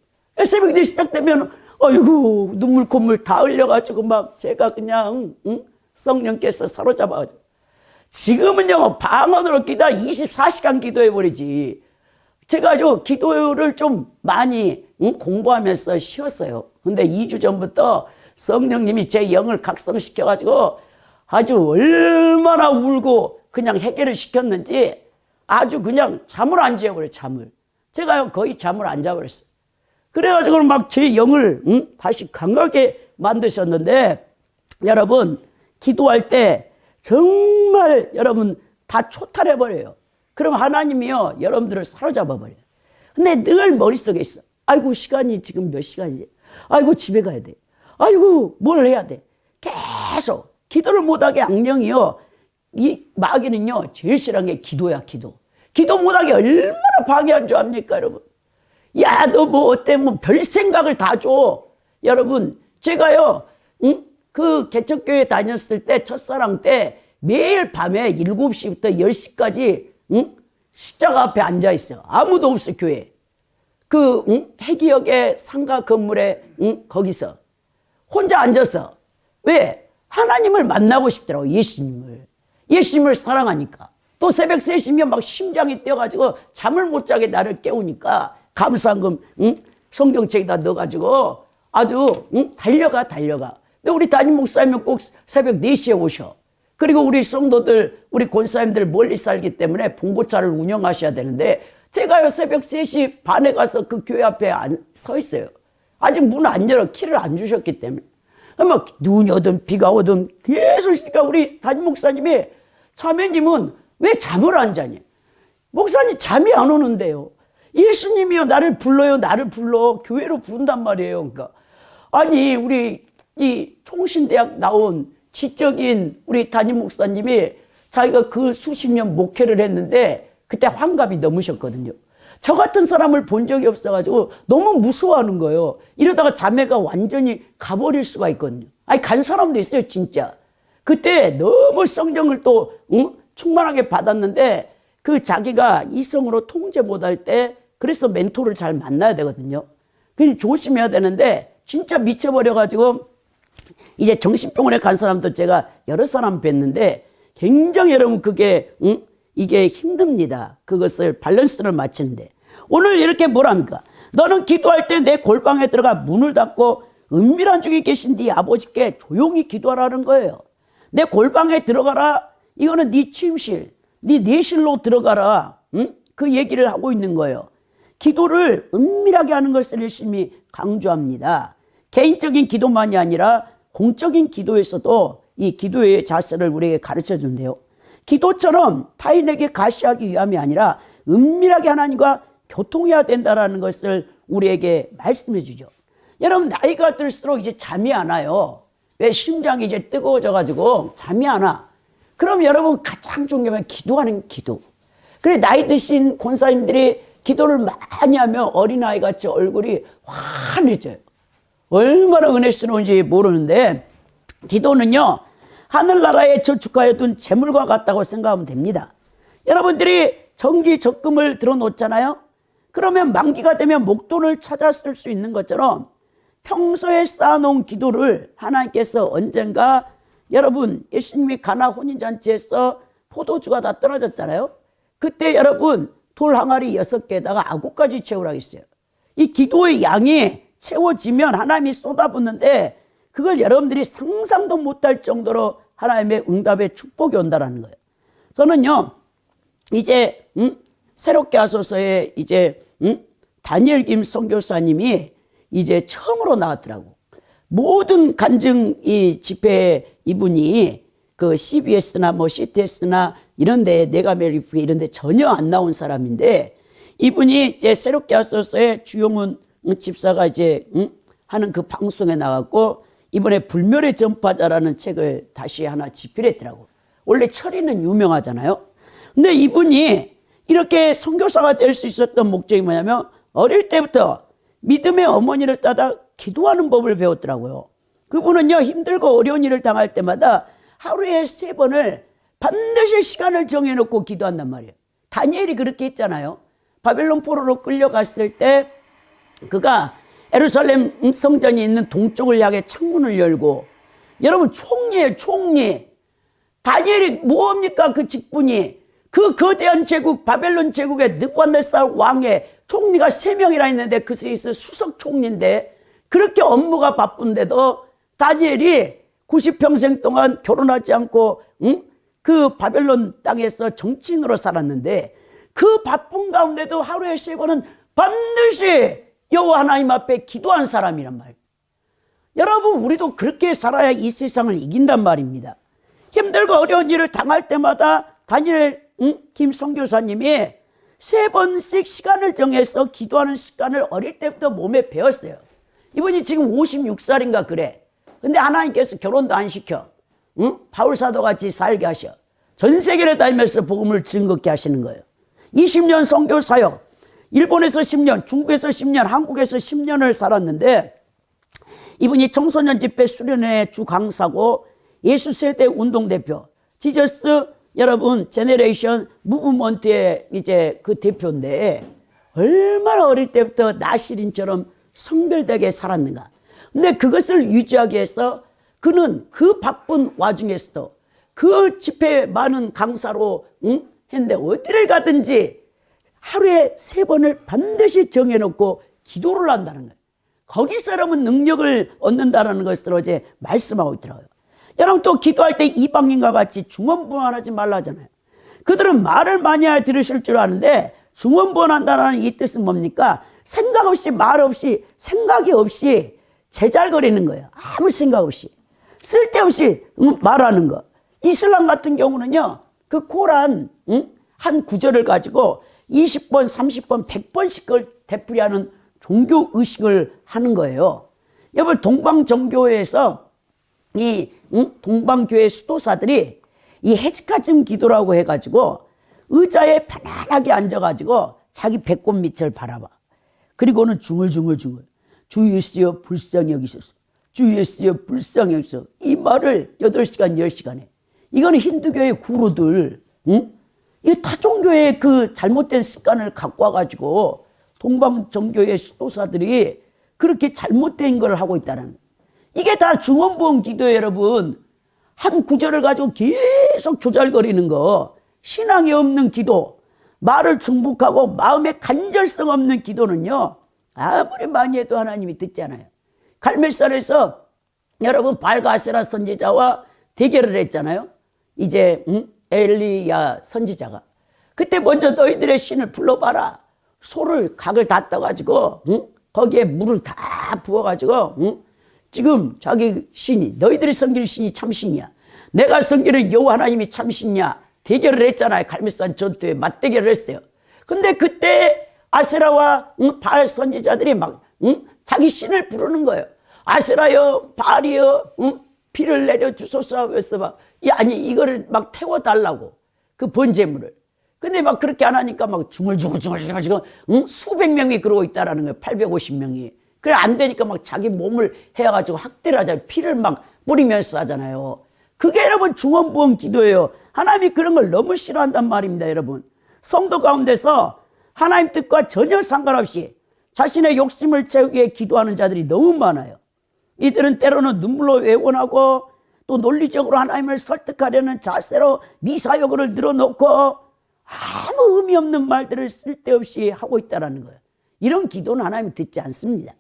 새벽 4시 딱 되면 아이고 눈물 콧물 다 흘려가지고 막 제가 그냥 성령께서 사로잡아가지고 지금은요 방언으로 기도 24시간 기도해버리지. 제가 기도를 좀 많이 공부하면서 쉬었어요. 근데 2주 전부터 성령님이 제 영을 각성시켜가지고 아주 얼마나 울고 그냥 해결을 시켰는지 아주 그냥 잠을 안 재버려요. 잠을. 제가 거의 잠을 안 자버렸어요. 그래가지고 막 제 영을 다시 강하게 만드셨는데 여러분 기도할 때 정말 여러분 다 초탈해버려요. 그럼 하나님이요 여러분들을 사로잡아버려요. 근데 늘 머릿속에 있어. 아이고 시간이 지금 몇 시간이지. 아이고 집에 가야 돼. 아이고 뭘 해야 돼. 계속 기도를 못하게 악령이요. 이 마귀는요 제일 싫어하는 게 기도야. 기도 못하게 얼마나 방해한 줄 압니까 여러분. 야 너 뭐 어때 뭐 별 생각을 다 줘. 여러분 제가요 그 개척교회 다녔을 때 첫사랑 때 매일 밤에 7시부터 10시까지 십자가 앞에 앉아있어요. 아무도 없어 교회. 그 해기역의 상가 건물에 거기서 혼자 앉아서. 왜? 하나님을 만나고 싶더라고. 예수님을 사랑하니까. 또 새벽 3시면 막 심장이 뛰어가지고 잠을 못 자게 나를 깨우니까 감사금 성경책에다 넣어가지고 아주 달려가. 근데 우리 담임 목사님은 꼭 새벽 4시에 오셔. 그리고 우리 성도들 우리 권사님들 멀리 살기 때문에 봉고차를 운영하셔야 되는데 제가요 새벽 3시 반에 가서 그 교회 앞에 서 있어요. 아직 문 안 열어. 키를 안 주셨기 때문에. 막 눈이 오든 비가 오든 계속 있으니까 우리 담임 목사님이 자매님은 왜 잠을 안 자냐. 목사님 잠이 안 오는데요. 예수님이요 나를 불러요. 나를 불러. 교회로 부른단 말이에요. 그러니까 아니 우리 이 총신대학 나온 지적인 우리 담임 목사님이 자기가 그 수십 년 목회를 했는데 그때 환갑이 넘으셨거든요. 저 같은 사람을 본 적이 없어가지고 너무 무서워하는 거예요. 이러다가 자매가 완전히 가버릴 수가 있거든요. 아니 간 사람도 있어요 진짜. 그때 너무 성령을 또 충만하게 받았는데 그 자기가 이성으로 통제 못할 때 그래서 멘토를 잘 만나야 되거든요. 그래서 조심해야 되는데 진짜 미쳐버려가지고 이제 정신병원에 간 사람도 제가 여러 사람 뵀는데 굉장히 여러분 그게 이게 힘듭니다. 그것을 밸런스를 맞추는데 오늘 이렇게 뭐랍니까? 너는 기도할 때 내 골방에 들어가 문을 닫고 은밀한 중에 계신 네 아버지께 조용히 기도하라는 거예요. 내 골방에 들어가라. 이거는 네 침실, 네 내실로 들어가라. 그 얘기를 하고 있는 거예요. 기도를 은밀하게 하는 것을 열심히 강조합니다. 개인적인 기도만이 아니라 공적인 기도에서도 이 기도의 자세를 우리에게 가르쳐 준대요. 기도처럼 타인에게 가시하기 위함이 아니라 은밀하게 하나님과 교통해야 된다는 것을 우리에게 말씀해 주죠. 여러분, 나이가 들수록 이제 잠이 안 와요. 왜? 심장이 이제 뜨거워져 가지고 잠이 안 와. 그럼 여러분, 가장 중요한 기도하는 기도. 그래, 나이 드신 권사님들이 기도를 많이 하면 어린아이 같이 얼굴이 환해져요. 얼마나 은혜스러운지 모르는데, 기도는요, 하늘나라에 저축하여 둔 재물과 같다고 생각하면 됩니다. 여러분들이 정기 적금을 들어놓잖아요. 그러면 만기가 되면 목돈을 찾아 쓸 수 있는 것처럼 평소에 쌓아놓은 기도를 하나님께서 언젠가, 여러분, 예수님이 가나 혼인잔치에서 포도주가 다 떨어졌잖아요. 그때 여러분, 돌 항아리 6개에다가 아구까지 채우라고 했어요. 이 기도의 양이 채워지면 하나님이 쏟아붓는데, 그걸 여러분들이 상상도 못할 정도로 하나님의 응답의 축복이 온다라는 거예요. 저는요, 이제 새롭게 하소서에 이제 다니엘 김 선교사님이 이제 처음으로 나왔더라고. 모든 간증 이 집회에 이분이 그 CBS나 뭐 CTS나 이런데, 내가메리프 이런데 전혀 안 나온 사람인데, 이분이 이제 새롭게 하소서에 주용훈 집사가 이제 하는 그 방송에 나갔고, 이번에 불멸의 전파자라는 책을 다시 하나 집필했더라고. 원래 철이는 유명하잖아요. 근데 이분이 이렇게 선교사가 될 수 있었던 목적이 뭐냐면, 어릴 때부터 믿음의 어머니를 따다 기도하는 법을 배웠더라고요. 그분은요, 힘들고 어려운 일을 당할 때마다 하루에 3번을 반드시 시간을 정해놓고 기도한단 말이에요. 다니엘이 그렇게 했잖아요. 바벨론 포로로 끌려갔을 때 그가 예루살렘 성전이 있는 동쪽을 향해 창문을 열고, 여러분, 총리예요, 총리. 다니엘이 뭐합니까? 그 직분이 그 거대한 제국, 바벨론 제국의 느부갓네살 왕의 총리가 3명이나 있는데, 그 스위스 수석 총리인데, 그렇게 업무가 바쁜데도 다니엘이 90평생 동안 결혼하지 않고 그 바벨론 땅에서 정치인으로 살았는데, 그 바쁜 가운데도 하루에 3번은 반드시 여호와 하나님 앞에 기도한 사람이란 말이에요. 여러분, 우리도 그렇게 살아야 이 세상을 이긴단 말입니다. 힘들고 어려운 일을 당할 때마다 다니엘 김 선교사님이 3번씩 시간을 정해서 기도하는 습관을 어릴 때부터 몸에 배웠어요. 이분이 지금 56살인가 그래. 근데 하나님께서 결혼도 안 시켜. 바울사도 같이 살게 하셔. 전 세계를 다니면서 복음을 증거케 하시는 거예요. 20년 선교 사역, 일본에서 10년, 중국에서 10년, 한국에서 10년을 살았는데, 이분이 청소년 집회 수련회 주 강사고 예수세대 운동대표, 지저스 여러분 제네레이션 무브먼트의 이제 그 대표인데, 얼마나 어릴 때부터 나시린처럼 성별되게 살았는가. 근데 그것을 유지하기 위해서 그는 그 바쁜 와중에서도 그 집회에 많은 강사로 했는데, 어디를 가든지 하루에 3번을 반드시 정해놓고 기도를 한다는 거예요. 거기서 여러분 능력을 얻는다는 것을 어제 말씀하고 있더라고요. 여러분, 또 기도할 때 이방인과 같이 중언부언하지 말라잖아요. 그들은 말을 많이 해야 들으실 줄 아는데, 중언부언한다는 이 뜻은 뭡니까? 생각 없이, 말 없이, 생각이 없이 제잘거리는 거예요. 아무 생각 없이, 쓸데없이 말하는 거. 이슬람 같은 경우는요, 그 코란 한 구절을 가지고 20번, 30번, 100번씩 그걸 되풀이하는 종교 의식을 하는 거예요. 여러분, 동방정교회에서 이 동방교회 수도사들이 이 헤즈카즘 기도라고 해가지고 의자에 편안하게 앉아가지고 자기 배꼽 밑을 바라봐. 그리고는 중얼중얼 주 예수여 불쌍히 여기소서, 주 예수여 불쌍히 여기소서. 이 말을 8시간, 10시간 해. 이거는 힌두교의 구루들, 이 타종교의 그 잘못된 습관을 갖고 와가지고 동방정교의 수도사들이 그렇게 잘못된 걸 하고 있다는 거예요. 이게 다 중언부언 기도예요, 여러분. 한 구절을 가지고 계속 조잘거리는 거. 신앙이 없는 기도, 말을 중복하고 마음에 간절성 없는 기도는요, 아무리 많이 해도 하나님이 듣지 않아요. 갈멜산에서 여러분 발가세라 선지자와 대결을 했잖아요. 이제 엘리야 선지자가. 그때 먼저 너희들의 신을 불러봐라. 소를 각을 다 떠가지고 거기에 물을 다 부어가지고 지금 자기 신이, 너희들이 섬기는 신이 참신이야, 내가 섬기는 여호와 하나님이 참신이야, 대결을 했잖아요. 갈멜산 전투에 맞대결을 했어요. 근데 그때 아세라와 바알 선지자들이 막 자기 신을 부르는 거예요. 아세라여, 바알이여, 피를 내려 주소서 하면서 막, 아니 이거를 막 태워달라고, 그 번제물을. 근데 막 그렇게 안 하니까 막 중얼중얼 수백 명이 그러고 있다라는 거예요. 850명이. 그래 안 되니까 막 자기 몸을 해가지고 학대를 하잖아요. 피를 막 뿌리면서 하잖아요. 그게 여러분 중언부언 기도예요. 하나님이 그런 걸 너무 싫어한단 말입니다. 여러분, 성도 가운데서 하나님 뜻과 전혀 상관없이 자신의 욕심을 채우기 위해 기도하는 자들이 너무 많아요. 이들은 때로는 눈물로 애원하고 또 논리적으로 하나님을 설득하려는 자세로 미사여구를 늘어놓고 아무 의미 없는 말들을 쓸데없이 하고 있다는 거예요. 이런 기도는 하나님이 듣지 않습니다.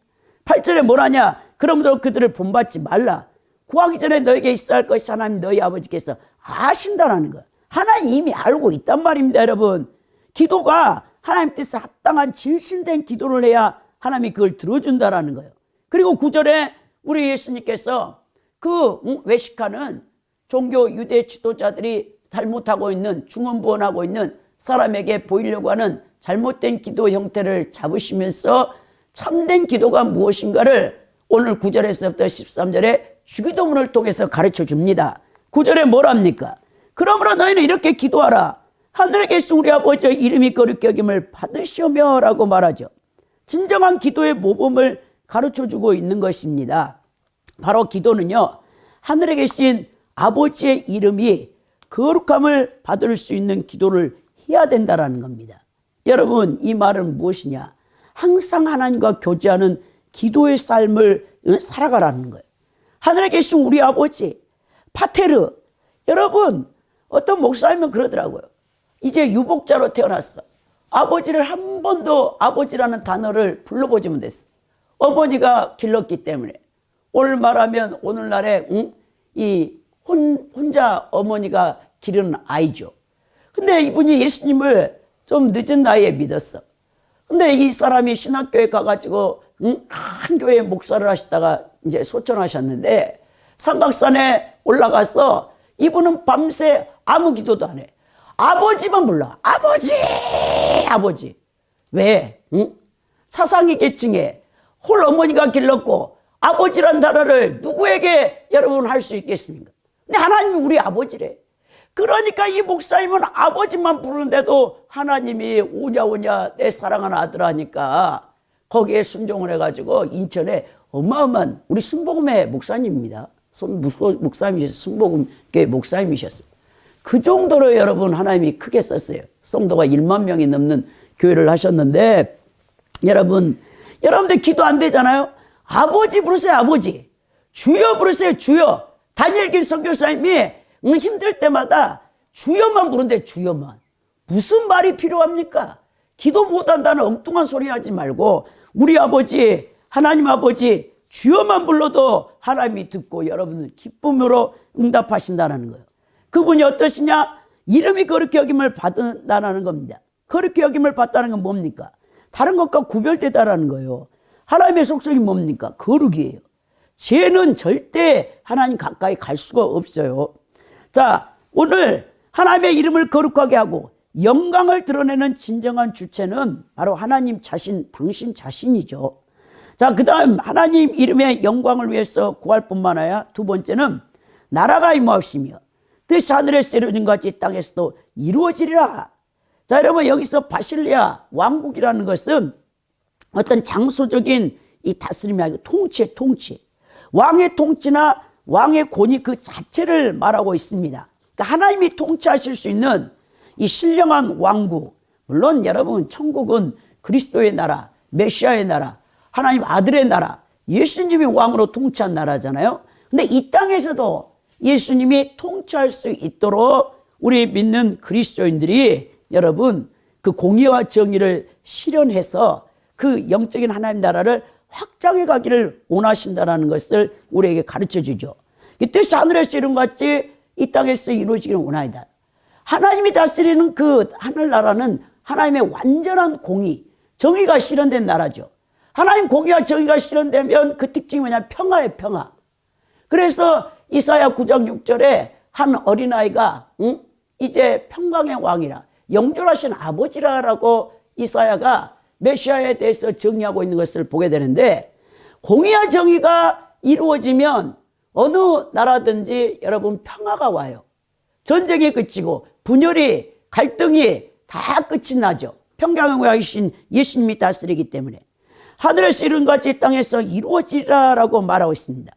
8절에 뭐라냐? 그러므로 그들을 본받지 말라. 구하기 전에 너에게 있어야 할 것이 하나님 너희 아버지께서 아신다라는 거예요. 하나님 이미 알고 있단 말입니다. 여러분, 기도가 하나님 뜻에 합당한 진실된 기도를 해야 하나님이 그걸 들어준다라는 거예요. 그리고 9절에 우리 예수님께서 그 외식하는 종교 유대 지도자들이 잘못하고 있는, 중언부언하고 있는 사람에게 보이려고 하는 잘못된 기도 형태를 잡으시면서 참된 기도가 무엇인가를 오늘 9절에서부터 13절에 주기도문을 통해서 가르쳐 줍니다. 9절에 뭐랍니까? 그러므로 너희는 이렇게 기도하라. 하늘에 계신 우리 아버지의 이름이 거룩히 여김을 받으시오며 라고 말하죠. 진정한 기도의 모범을 가르쳐 주고 있는 것입니다. 바로 기도는요, 하늘에 계신 아버지의 이름이 거룩함을 받을 수 있는 기도를 해야 된다는 겁니다. 여러분, 이 말은 무엇이냐? 항상 하나님과 교제하는 기도의 삶을 살아가라는 거예요. 하늘에 계신 우리 아버지, 파테르. 여러분, 어떤 목사님은 그러더라고요. 이제 유복자로 태어났어. 아버지를 한 번도 아버지라는 단어를 불러보지 못했어. 어머니가 길렀기 때문에. 오늘 말하면 오늘날에 혼자 어머니가 기르는 아이죠. 근데 이분이 예수님을 좀 늦은 나이에 믿었어. 근데 이 사람이 신학교에 가가지고 큰 교회 목사를 하시다가 이제 소천하셨는데, 삼각산에 올라가서 이분은 밤새 아무 기도도 안 해. 아버지만 불러. 아버지, 아버지. 왜? 사상이 계층에 홀 어머니가 길렀고 아버지란 단어를 누구에게 여러분 할 수 있겠습니까? 근데 하나님이 우리 아버지래. 그러니까 이 목사님은 아버지만 부르는데도 하나님이 오냐 내 사랑하는 아들 하니까 거기에 순종을 해가지고 인천에 어마어마한 우리 순복음의 목사님입니다. 목사님이셨어요. 순복음교회 목사님이셨어요. 그 정도로 여러분 하나님이 크게 썼어요. 성도가 1만 명이 넘는 교회를 하셨는데, 여러분들 기도 안 되잖아요. 아버지 부르세요. 아버지. 주여 부르세요. 주여. 다니엘 선교사님이 힘들 때마다 주여만 부른대. 주여만. 무슨 말이 필요합니까? 기도 못한다는 엉뚱한 소리 하지 말고 우리 아버지, 하나님 아버지 주여만 불러도 하나님이 듣고 여러분은 기쁨으로 응답하신다는 거예요. 그분이 어떠시냐? 이름이 거룩히 여김을 받는다는 겁니다. 거룩히 여김을 받다는 건 뭡니까? 다른 것과 구별되다라는 거예요. 하나님의 속성이 뭡니까? 거룩이에요. 죄는 절대 하나님 가까이 갈 수가 없어요. 자, 오늘 하나님의 이름을 거룩하게 하고 영광을 드러내는 진정한 주체는 바로 하나님 자신, 당신 자신이죠. 자, 그 다음 하나님 이름의 영광을 위해서 구할 뿐만 아니라 두 번째는 나라가 임하시며 뜻이 하늘에서 이루어진 것 같이 땅에서도 이루어지리라. 자, 여러분, 여기서 바실리아 왕국이라는 것은 어떤 장소적인 이 다스림이 아니고 통치. 왕의 통치나 왕의 권위 그 자체를 말하고 있습니다. 그러니까 하나님이 통치하실 수 있는 이 신령한 왕국. 물론 여러분, 천국은 그리스도의 나라, 메시아의 나라, 하나님 아들의 나라, 예수님이 왕으로 통치한 나라잖아요. 근데 이 땅에서도 예수님이 통치할 수 있도록 우리 믿는 그리스도인들이 여러분 그 공의와 정의를 실현해서 그 영적인 하나님 나라를 확장해 가기를 원하신다는 것을 우리에게 가르쳐 주죠. 이 뜻이 하늘에서 이룬 것 같이 이 땅에서 이루어지기를 원하이다. 하나님이 다스리는 그 하늘나라는 하나님의 완전한 공의, 정의가 실현된 나라죠. 하나님 공의와 정의가 실현되면 그 특징이 뭐냐? 평화예요, 평화. 그래서 이사야 9장 6절에 한 어린아이가 이제 평강의 왕이라 영존하신 아버지라라고 이사야가 메시아에 대해서 정의하고 있는 것을 보게 되는데, 공의와 정의가 이루어지면 어느 나라든지 여러분 평화가 와요. 전쟁이 그치고 분열이 갈등이 다 끝이 나죠. 평강의 왕이신 예수님이 다스리기 때문에. 하늘에서 이룬 같이 땅에서 이루어지라라고 말하고 있습니다.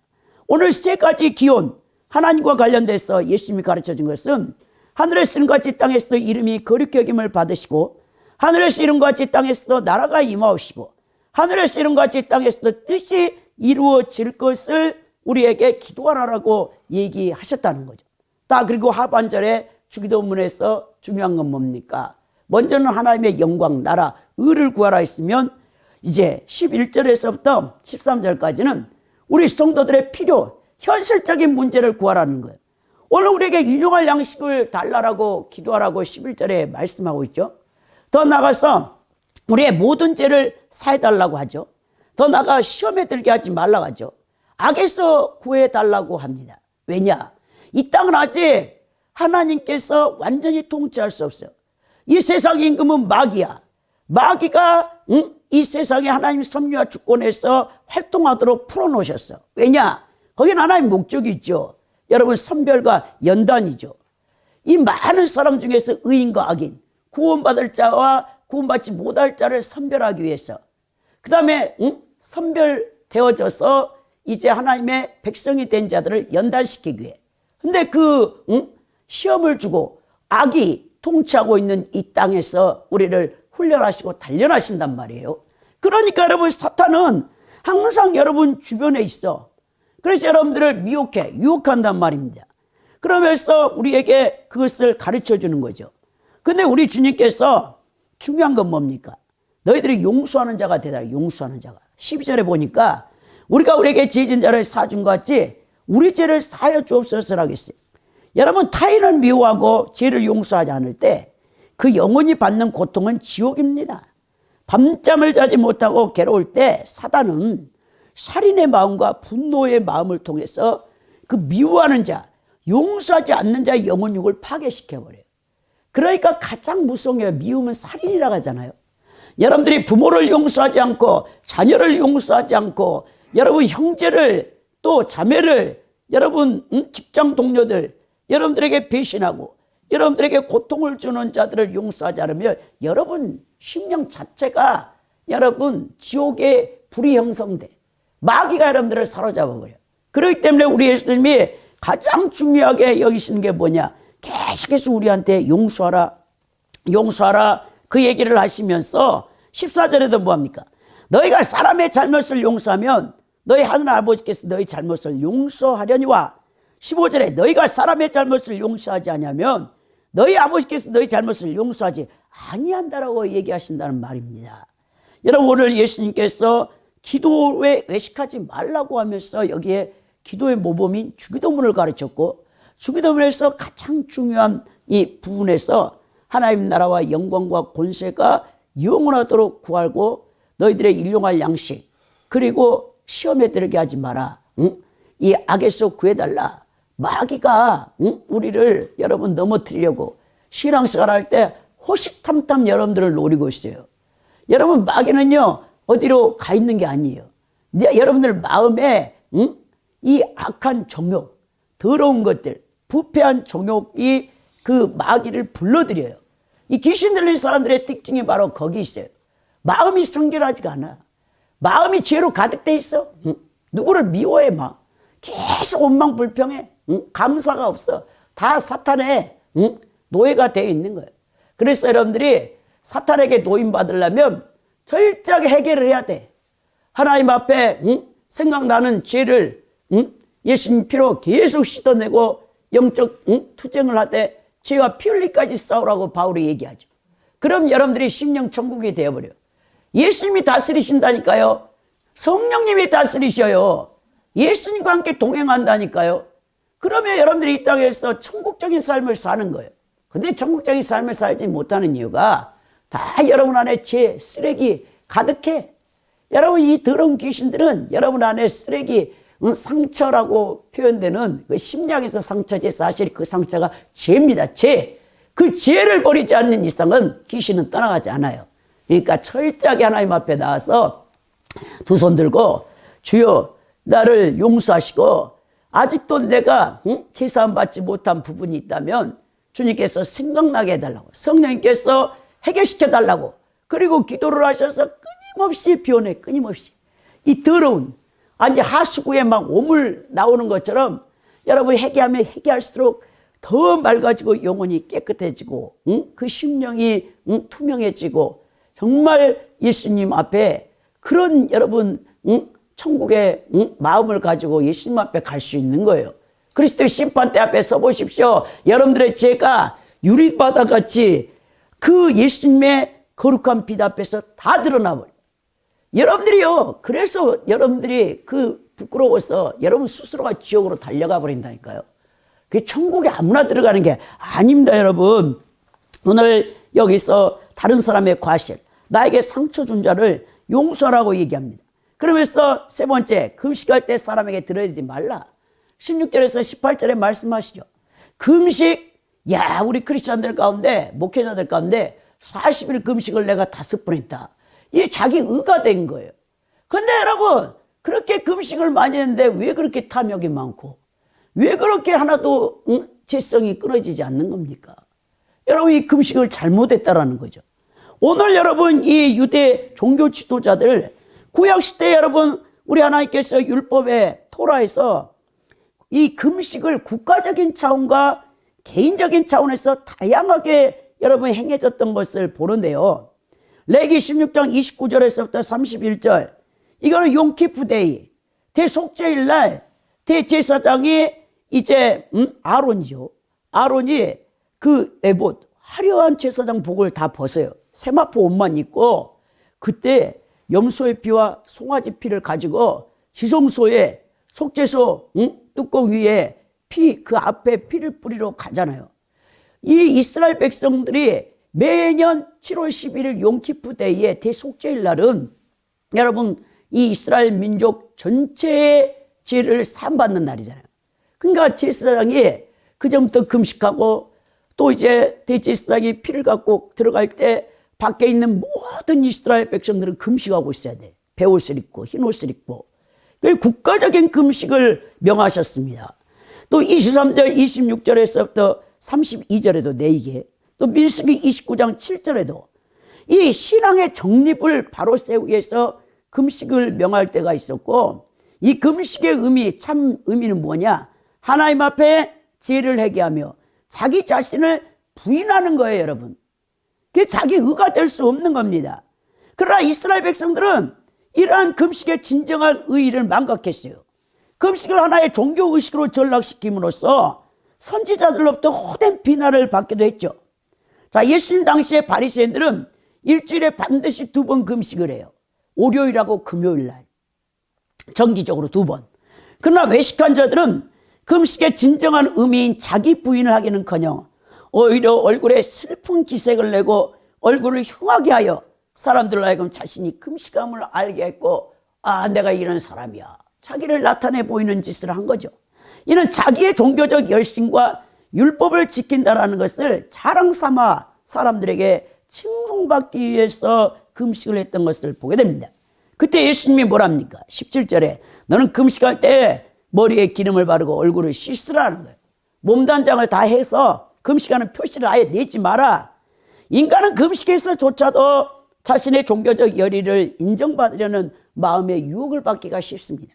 오늘 세 가지 기원, 하나님과 관련돼서 예수님이 가르쳐 준 것은 하늘에서 이룬 같이 땅에서도 이름이 거룩히 여김을 받으시고, 하늘에서 이룬 같이 땅에서도 나라가 임하오시고, 하늘에서 이룬 같이 땅에서도 뜻이 이루어질 것을 우리에게 기도하라고 얘기하셨다는 거죠. 그리고 하반절에 주기도문에서 중요한 건 뭡니까? 먼저는 하나님의 영광, 나라, 의를 구하라 했으면 이제 11절에서부터 13절까지는 우리 성도들의 필요, 현실적인 문제를 구하라는 거예요. 오늘 우리에게 일용할 양식을 달라라고 기도하라고 11절에 말씀하고 있죠. 더 나아가서 우리의 모든 죄를 사해달라고 하죠. 더 나아가 시험에 들게 하지 말라고 하죠. 악에서 구해달라고 합니다. 왜냐? 이 땅은 아직 하나님께서 완전히 통치할 수 없어요. 이 세상의 임금은 마귀야. 마귀가 이 세상에 하나님 섭리와 주권에서 활동하도록 풀어놓으셨어. 왜냐? 거기는 하나님 목적이 있죠. 여러분, 선별과 연단이죠. 이 많은 사람 중에서 의인과 악인, 구원받을 자와 구원받지 못할 자를 선별하기 위해서, 그 다음에 선별되어져서 이제 하나님의 백성이 된 자들을 연단시키기 위해. 근데 그 시험을 주고 악이 통치하고 있는 이 땅에서 우리를 훈련하시고 단련하신단 말이에요. 그러니까 여러분, 사탄은 항상 여러분 주변에 있어. 그래서 여러분들을 미혹해, 유혹한단 말입니다. 그러면서 우리에게 그것을 가르쳐 주는 거죠. 근데 우리 주님께서 중요한 건 뭡니까? 너희들이 용서하는 자가 되라. 용서하는 자가. 12절에 보니까 우리가 우리에게 죄진 자를 사준 것 같이 우리 죄를 사하여 주옵소서라고 했어요. 여러분, 타인을 미워하고 죄를 용서하지 않을 때 그 영혼이 받는 고통은 지옥입니다. 밤잠을 자지 못하고 괴로울 때 사단은 살인의 마음과 분노의 마음을 통해서 그 미워하는 자, 용서하지 않는 자의 영혼육을 파괴시켜버려요. 그러니까 가장 무서운 게 미움은 살인이라고 하잖아요. 여러분들이 부모를 용서하지 않고 자녀를 용서하지 않고 여러분 형제를 또 자매를 여러분 직장 동료들 여러분들에게 배신하고 여러분들에게 고통을 주는 자들을 용서하지 않으면 여러분 심령 자체가 여러분 지옥의 불이 형성돼. 마귀가 여러분들을 사로잡아버려요. 그렇기 때문에 우리 예수님이 가장 중요하게 여기시는 게 뭐냐? 계속해서 우리한테 용서하라, 용서하라 그 얘기를 하시면서 14절에도 뭐합니까? 너희가 사람의 잘못을 용서하면 너희 하늘 아버지께서 너희 잘못을 용서하려니와 15절에 너희가 사람의 잘못을 용서하지 않으면 너희 아버지께서 너희 잘못을 용서하지 아니한다라고 얘기하신다는 말입니다. 여러분, 오늘 예수님께서 기도에 외식하지 말라고 하면서 여기에 기도의 모범인 주기도문을 가르쳤고, 주기도문에서 가장 중요한 이 부분에서 하나님 나라와 영광과 권세가 영원하도록 구하고 너희들의 일용할 양식, 그리고 시험에 들게 하지 마라. 이 악에서 구해달라. 마귀가 우리를 여러분 넘어뜨리려고 신앙생활 할 때 호시탐탐 여러분들을 노리고 있어요. 여러분, 마귀는요 어디로 가 있는 게 아니에요. 여러분들 마음에 이 악한 정욕, 더러운 것들, 부패한 정욕이 그 마귀를 불러들여요. 이 귀신 들린 사람들의 특징이 바로 거기 있어요. 마음이 성결하지가 않아. 마음이 죄로 가득돼 있어. 누구를 미워해 막. 계속 원망불평해. 감사가 없어. 다 사탄의 노예가 되어 있는 거예요. 그래서 여러분들이 사탄에게 노임받으려면 철저하게 해결을 해야 돼. 하나님 앞에 생각나는 죄를 예수님 피로 계속 씻어내고 영적 투쟁을 하되 죄와 피 흘리까지 싸우라고 바울이 얘기하죠. 그럼 여러분들이 심령 천국이 되어버려요. 예수님이 다스리신다니까요. 성령님이 다스리셔요. 예수님과 함께 동행한다니까요. 그러면 여러분들이 이 땅에서 천국적인 삶을 사는 거예요. 근데 천국적인 삶을 살지 못하는 이유가 다 여러분 안에 죄, 쓰레기 가득해. 여러분, 이 더러운 귀신들은 여러분 안에 쓰레기, 상처라고 표현되는 그 심리학에서 상처지, 사실 그 상처가 죄입니다. 죄. 그 죄를 버리지 않는 이상은 귀신은 떠나가지 않아요. 그러니까 철저하게 하나님 앞에 나와서 두 손 들고, 주여 나를 용서하시고 아직도 내가 제사함 받지 못한 부분이 있다면 주님께서 생각나게 해달라고, 성령님께서 해결시켜 달라고, 그리고 기도를 하셔서 끊임없이 비워내. 끊임없이 이 더러운, 아니 하수구에 막 오물 나오는 것처럼 여러분 회개하면 회개할수록 더 맑아지고 영혼이 깨끗해지고 그 심령이 투명해지고, 정말 예수님 앞에 그런 여러분 천국의 마음을 가지고 예수님 앞에 갈 수 있는 거예요. 그리스도의 심판대 앞에 서보십시오. 여러분들의 죄가 유리바다같이 그 예수님의 거룩한 빛 앞에서 다 드러나버려요. 여러분들이요, 그래서 여러분들이 그 부끄러워서 여러분 스스로가 지옥으로 달려가 버린다니까요. 그 천국에 아무나 들어가는 게 아닙니다. 여러분, 오늘 여기서 다른 사람의 과실, 나에게 상처 준 자를 용서하라고 얘기합니다. 그러면서 세 번째, 금식할 때 사람에게 들어야지 말라. 16절에서 18절에 말씀하시죠. 금식, 야, 우리 크리스찬들 가운데, 목회자들 가운데 40일 금식을 내가 5번 했다. 이게 자기 의가 된 거예요. 근데 여러분, 그렇게 금식을 많이 했는데 왜 그렇게 탐욕이 많고, 왜 그렇게 하나도 재성이 끊어지지 않는 겁니까? 여러분, 이 금식을 잘못했다라는 거죠. 오늘 여러분, 이 유대 종교 지도자들, 구약시대 여러분, 우리 하나님께서 율법의 토라에서 이 금식을 국가적인 차원과 개인적인 차원에서 다양하게 여러분 행해졌던 것을 보는데요. 레기 16장 29절에서부터 31절, 이거는 용키프데이, 대속죄일 날 대제사장이 이제 아론이죠. 아론이 그 에봇, 화려한 제사장 복을 다 벗어요. 세마포 옷만 입고, 그때 염소의 피와 송아지 피를 가지고 지성소에, 속죄소 뚜껑 위에 피, 그 앞에 피를 뿌리러 가잖아요. 이 이스라엘 백성들이 매년 7월 11일 용키프데이의 대속죄일 날은 여러분 이 이스라엘 민족 전체의 죄를 사함받는 날이잖아요. 그러니까 제사장이 그전부터 금식하고, 또 이제 대제사장이 피를 갖고 들어갈 때 밖에 있는 모든 이스라엘 백성들은 금식하고 있어야 돼. 배옷을 입고 흰옷을 입고. 국가적인 금식을 명하셨습니다. 또 23절 26절에서부터 32절에도 내게, 또 민수기 29장 7절에도 이 신앙의 정립을 바로 세우기 위해서 금식을 명할 때가 있었고, 이 금식의 의미, 참 의미는 뭐냐? 하나님 앞에 죄를 회개하며 자기 자신을 부인하는 거예요, 여러분. 그게 자기 의가 될 수 없는 겁니다. 그러나 이스라엘 백성들은 이러한 금식의 진정한 의의를 망각했어요. 금식을 하나의 종교의식으로 전락시킴으로써 선지자들로부터 호된 비난을 받기도 했죠. 자, 예수님 당시에 바리새인들은 일주일에 반드시 2번 금식을 해요. 월요일하고 금요일날. 정기적으로 2번. 그러나 외식한 자들은 금식의 진정한 의미인 자기 부인을 하기는커녕 오히려 얼굴에 슬픈 기색을 내고 얼굴을 흉하게 하여 사람들로 하여금 자신이 금식함을 알게 했고, 아, 내가 이런 사람이야, 자기를 나타내 보이는 짓을 한 거죠. 이는 자기의 종교적 열심과 율법을 지킨다라는 것을 자랑 삼아 사람들에게 칭송받기 위해서 금식을 했던 것을 보게 됩니다. 그때 예수님이 뭐랍니까? 17절에 너는 금식할 때 머리에 기름을 바르고 얼굴을 씻으라는 거예요. 몸단장을 다 해서 금식하는 표시를 아예 내지 마라. 인간은 금식에서조차도 자신의 종교적 열의를 인정받으려는 마음의 유혹을 받기가 쉽습니다.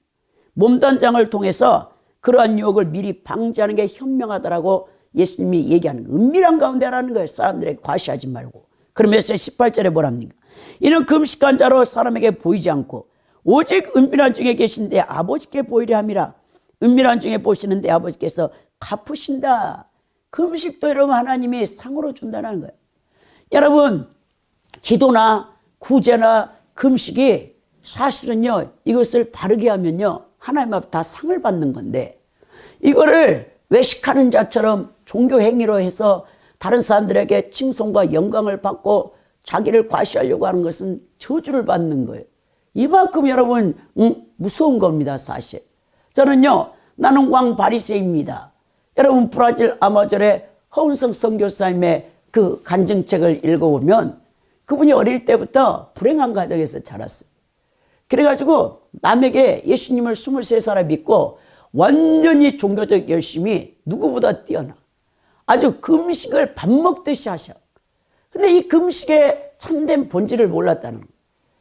몸단장을 통해서 그러한 유혹을 미리 방지하는 게 현명하다라고 예수님이 얘기하는 은밀한 가운데라는 거예요. 사람들에게 과시하지 말고. 그러면서 18절에 뭐랍니까? 이는 금식한 자로 사람에게 보이지 않고 오직 은밀한 중에 계신데 아버지께 보이려 함이라. 은밀한 중에 보시는데 아버지께서 갚으신다. 금식도 여러분 하나님이 상으로 준다는 거예요. 여러분, 기도나 구제나 금식이 사실은요, 이것을 바르게 하면요, 하나님 앞에 다 상을 받는 건데, 이거를 외식하는 자처럼 종교 행위로 해서 다른 사람들에게 칭송과 영광을 받고 자기를 과시하려고 하는 것은 저주를 받는 거예요. 이만큼 여러분 무서운 겁니다. 사실 저는요, 나는 왕 바리새입니다. 여러분 브라질 아마존의 허은성 선교사님의 그 간증책을 읽어보면 그분이 어릴 때부터 불행한 가정에서 자랐어요. 그래가지고 남에게 예수님을 23살에 믿고 완전히 종교적 열심이 누구보다 뛰어나 아주 금식을 밥 먹듯이 하셔. 근데 이 금식의 참된 본질을 몰랐다는 거예요.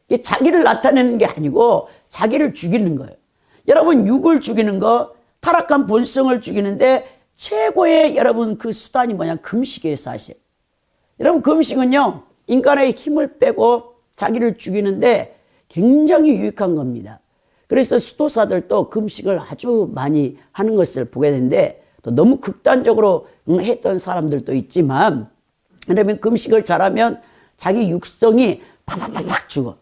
이게 자기를 나타내는 게 아니고 자기를 죽이는 거예요. 여러분 육을 죽이는 거, 타락한 본성을 죽이는데 최고의 여러분 그 수단이 뭐냐? 금식이에요. 사실 여러분 금식은요, 인간의 힘을 빼고 자기를 죽이는데 굉장히 유익한 겁니다. 그래서 수도사들도 금식을 아주 많이 하는 것을 보게 되는데 또 너무 극단적으로 했던 사람들도 있지만, 여러분 금식을 잘하면 자기 육성이 팍팍팍 죽어.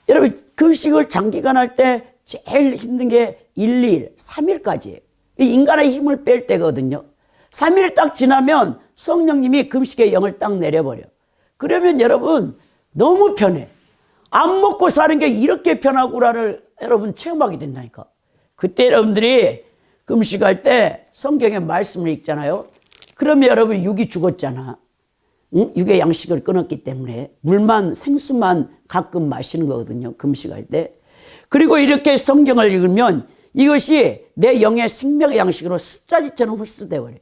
여러분 금식을 장기간 할 때 제일 힘든 게 1, 2일, 3일까지예요. 인간의 힘을 뺄 때거든요. 3일 딱 지나면 성령님이 금식의 영을 딱 내려버려. 그러면 여러분 너무 편해. 안 먹고 사는 게 이렇게 편하구나를 여러분 체험하게 된다니까. 그때 여러분들이 금식할 때 성경의 말씀을 읽잖아요. 그러면 여러분 육이 죽었잖아. 응? 육의 양식을 끊었기 때문에 물만 생수만 가끔 마시는 거거든요. 금식할 때. 그리고 이렇게 성경을 읽으면 이것이 내 영의 생명의 양식으로 습자지처럼 흡수되어 버려요.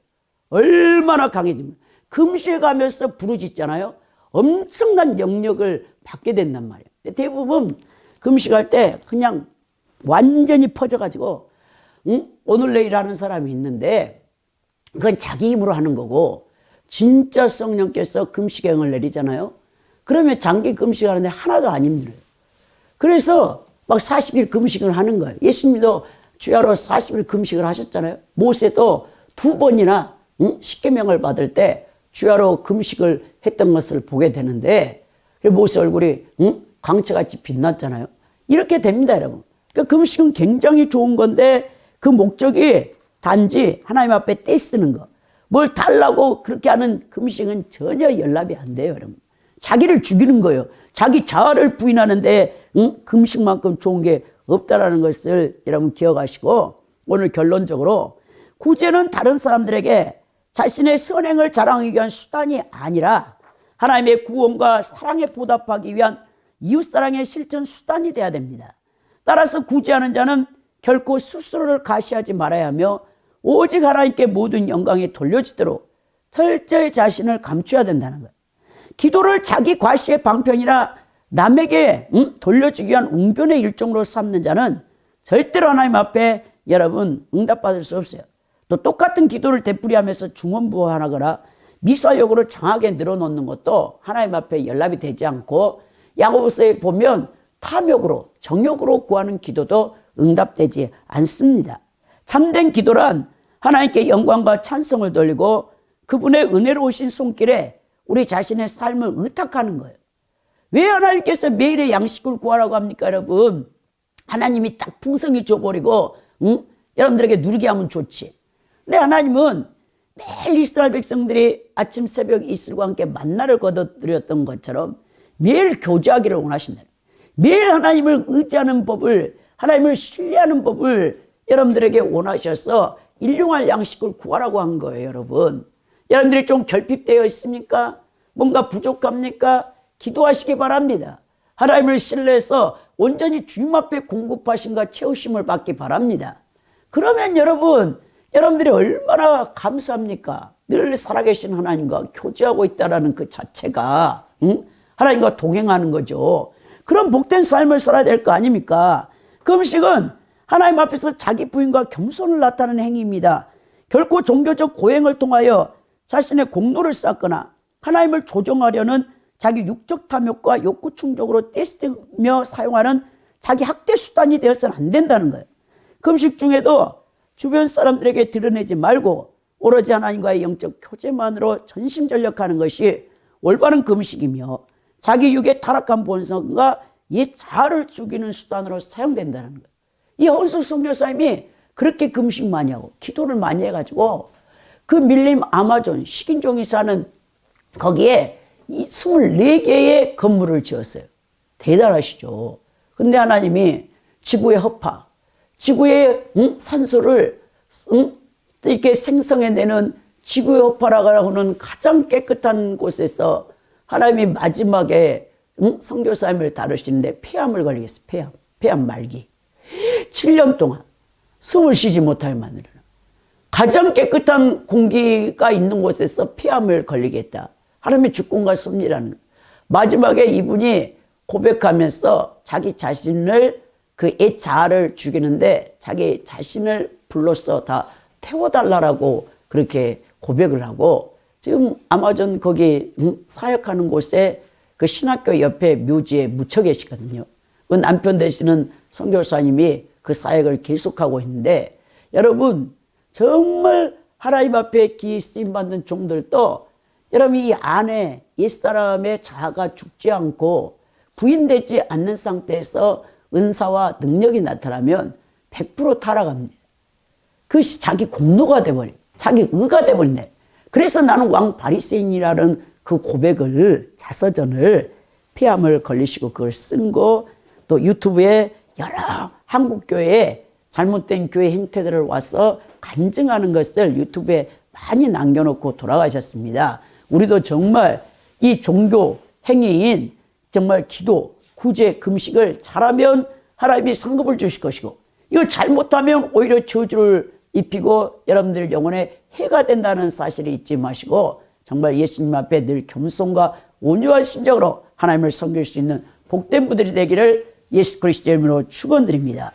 얼마나 강해지면 금식에 가면서 부르짖잖아요. 엄청난 영역을 받게 된단 말이에요. 대부분 금식할 때 그냥 완전히 퍼져가지고 오늘 내일 하는 사람이 있는데 그건 자기 힘으로 하는 거고, 진짜 성령께서 금식의 영을 내리잖아요. 그러면 장기 금식하는데 하나도 안 힘들어요. 그래서 막 40일 금식을 하는 거예요. 예수님도 주야로 40일 금식을 하셨잖아요. 모세도 2번이나 십계명을 받을 때 주야로 금식을 했던 것을 보게 되는데 모세 얼굴이 광채같이 빛났잖아요. 이렇게 됩니다, 여러분. 그러니까 금식은 굉장히 좋은 건데 그 목적이 단지 하나님 앞에 떼쓰는 거, 뭘 달라고 그렇게 하는 금식은 전혀 연락이 안 돼요, 여러분. 자기를 죽이는 거예요. 자기 자아를 부인하는데 금식만큼 좋은 게 없다라는 것을 여러분 기억하시고, 오늘 결론적으로 구제는 다른 사람들에게 자신의 선행을 자랑하기 위한 수단이 아니라 하나님의 구원과 사랑에 보답하기 위한 이웃사랑의 실천 수단이 되어야 됩니다. 따라서 구제하는 자는 결코 스스로를 가시하지 말아야 하며 오직 하나님께 모든 영광이 돌려지도록 철저히 자신을 감춰야 된다는 거예요. 기도를 자기 과시의 방편이라 남에게 돌려주기 위한 웅변의 일종으로 삼는 자는 절대로 하나님 앞에 여러분 응답받을 수 없어요. 또 똑같은 기도를 되풀이하면서 중언부언하거나 미사역으로 장하게 늘어놓는 것도 하나님 앞에 연락이 되지 않고, 야고보서에 보면 탐욕으로 정욕으로 구하는 기도도 응답되지 않습니다. 참된 기도란 하나님께 영광과 찬송을 돌리고 그분의 은혜로우신 손길에 우리 자신의 삶을 의탁하는 거예요. 왜 하나님께서 매일의 양식을 구하라고 합니까, 여러분? 하나님이 딱 풍성히 줘버리고 여러분들에게 누리게 하면 좋지. 근데 하나님은 매일 이스라엘 백성들이 아침 새벽 이슬과 함께 만나를 거둬들였던 것처럼 매일 교제하기를 원하신다. 매일 하나님을 의지하는 법을, 하나님을 신뢰하는 법을 여러분들에게 원하셔서 일용할 양식을 구하라고 한 거예요, 여러분. 여러분들이 좀 결핍되어 있습니까? 뭔가 부족합니까? 기도하시기 바랍니다. 하나님을 신뢰해서 온전히 주님 앞에 공급하심과 채우심을 받기 바랍니다. 그러면 여러분들이 얼마나 감사합니까? 늘 살아계신 하나님과 교제하고 있다는 그 자체가 하나님과 동행하는 거죠. 그런 복된 삶을 살아야 될 거 아닙니까? 금식은 하나님 앞에서 자기 부인과 겸손을 나타내는 행위입니다. 결코 종교적 고행을 통하여 자신의 공로를 쌓거나 하나님을 조정하려는 자기 육적 탐욕과 욕구 충족으로 떼쓰며 사용하는 자기 학대 수단이 되어서는 안 된다는 거예요. 금식 중에도 주변 사람들에게 드러내지 말고 오로지 하나님과의 영적 교제만으로 전심전력하는 것이 올바른 금식이며 자기 육의 타락한 본성과 옛 자아를 죽이는 수단으로 사용된다는 거예요. 이 허은숙 선교사님이 그렇게 금식 많이 하고 기도를 많이 해가지고 그 밀림 아마존 식인종이 사는 거기에 이 24개의 건물을 지었어요. 대단하시죠. 근데 하나님이 지구의 허파, 지구의 산소를 이렇게 생성해내는 지구의 허파라고 하는 가장 깨끗한 곳에서 하나님이 마지막에 선교사님을 다루시는데 폐암을 걸리겠어요. 폐암 말기. 7년 동안 숨을 쉬지 못할 만으로는 가장 깨끗한 공기가 있는 곳에서 폐암을 걸리겠다. 하나님의 주권과 섭리라는 거. 마지막에 이분이 고백하면서 자기 자신을 그 애자아를 죽이는데 자기 자신을 불러서 다 태워달라고 그렇게 고백을 하고 지금 아마존 거기 사역하는 곳에 그 신학교 옆에 묘지에 묻혀 계시거든요. 그 남편 되시는 선교사님이 그 사역을 계속하고 있는데 여러분 정말 하나님 앞에 기이 쓰임받는 종들도 여러분 이 안에 옛사람의 자아가 죽지 않고 부인되지 않는 상태에서 은사와 능력이 나타나면 100% 타락합니다. 그것이 자기 공로가 돼버려요. 자기 의가 돼버린다. 그래서 나는 왕 바리새인이라는 그 고백을 자서전을 폐암을 걸리시고 그걸 쓴 거 또 유튜브에 여러 한국 교회에 잘못된 교회 행태들을 와서 간증하는 것을 유튜브에 많이 남겨놓고 돌아가셨습니다. 우리도 정말 이 종교 행위인 정말 기도, 구제, 금식을 잘하면 하나님이 상급을 주실 것이고 이걸 잘못하면 오히려 저주를 입히고 여러분들 영혼에 해가 된다는 사실을 잊지 마시고 정말 예수님 앞에 늘 겸손과 온유한 심정으로 하나님을 섬길 수 있는 복된 분들이 되기를 예수 그리스도의 이름으로 축원드립니다.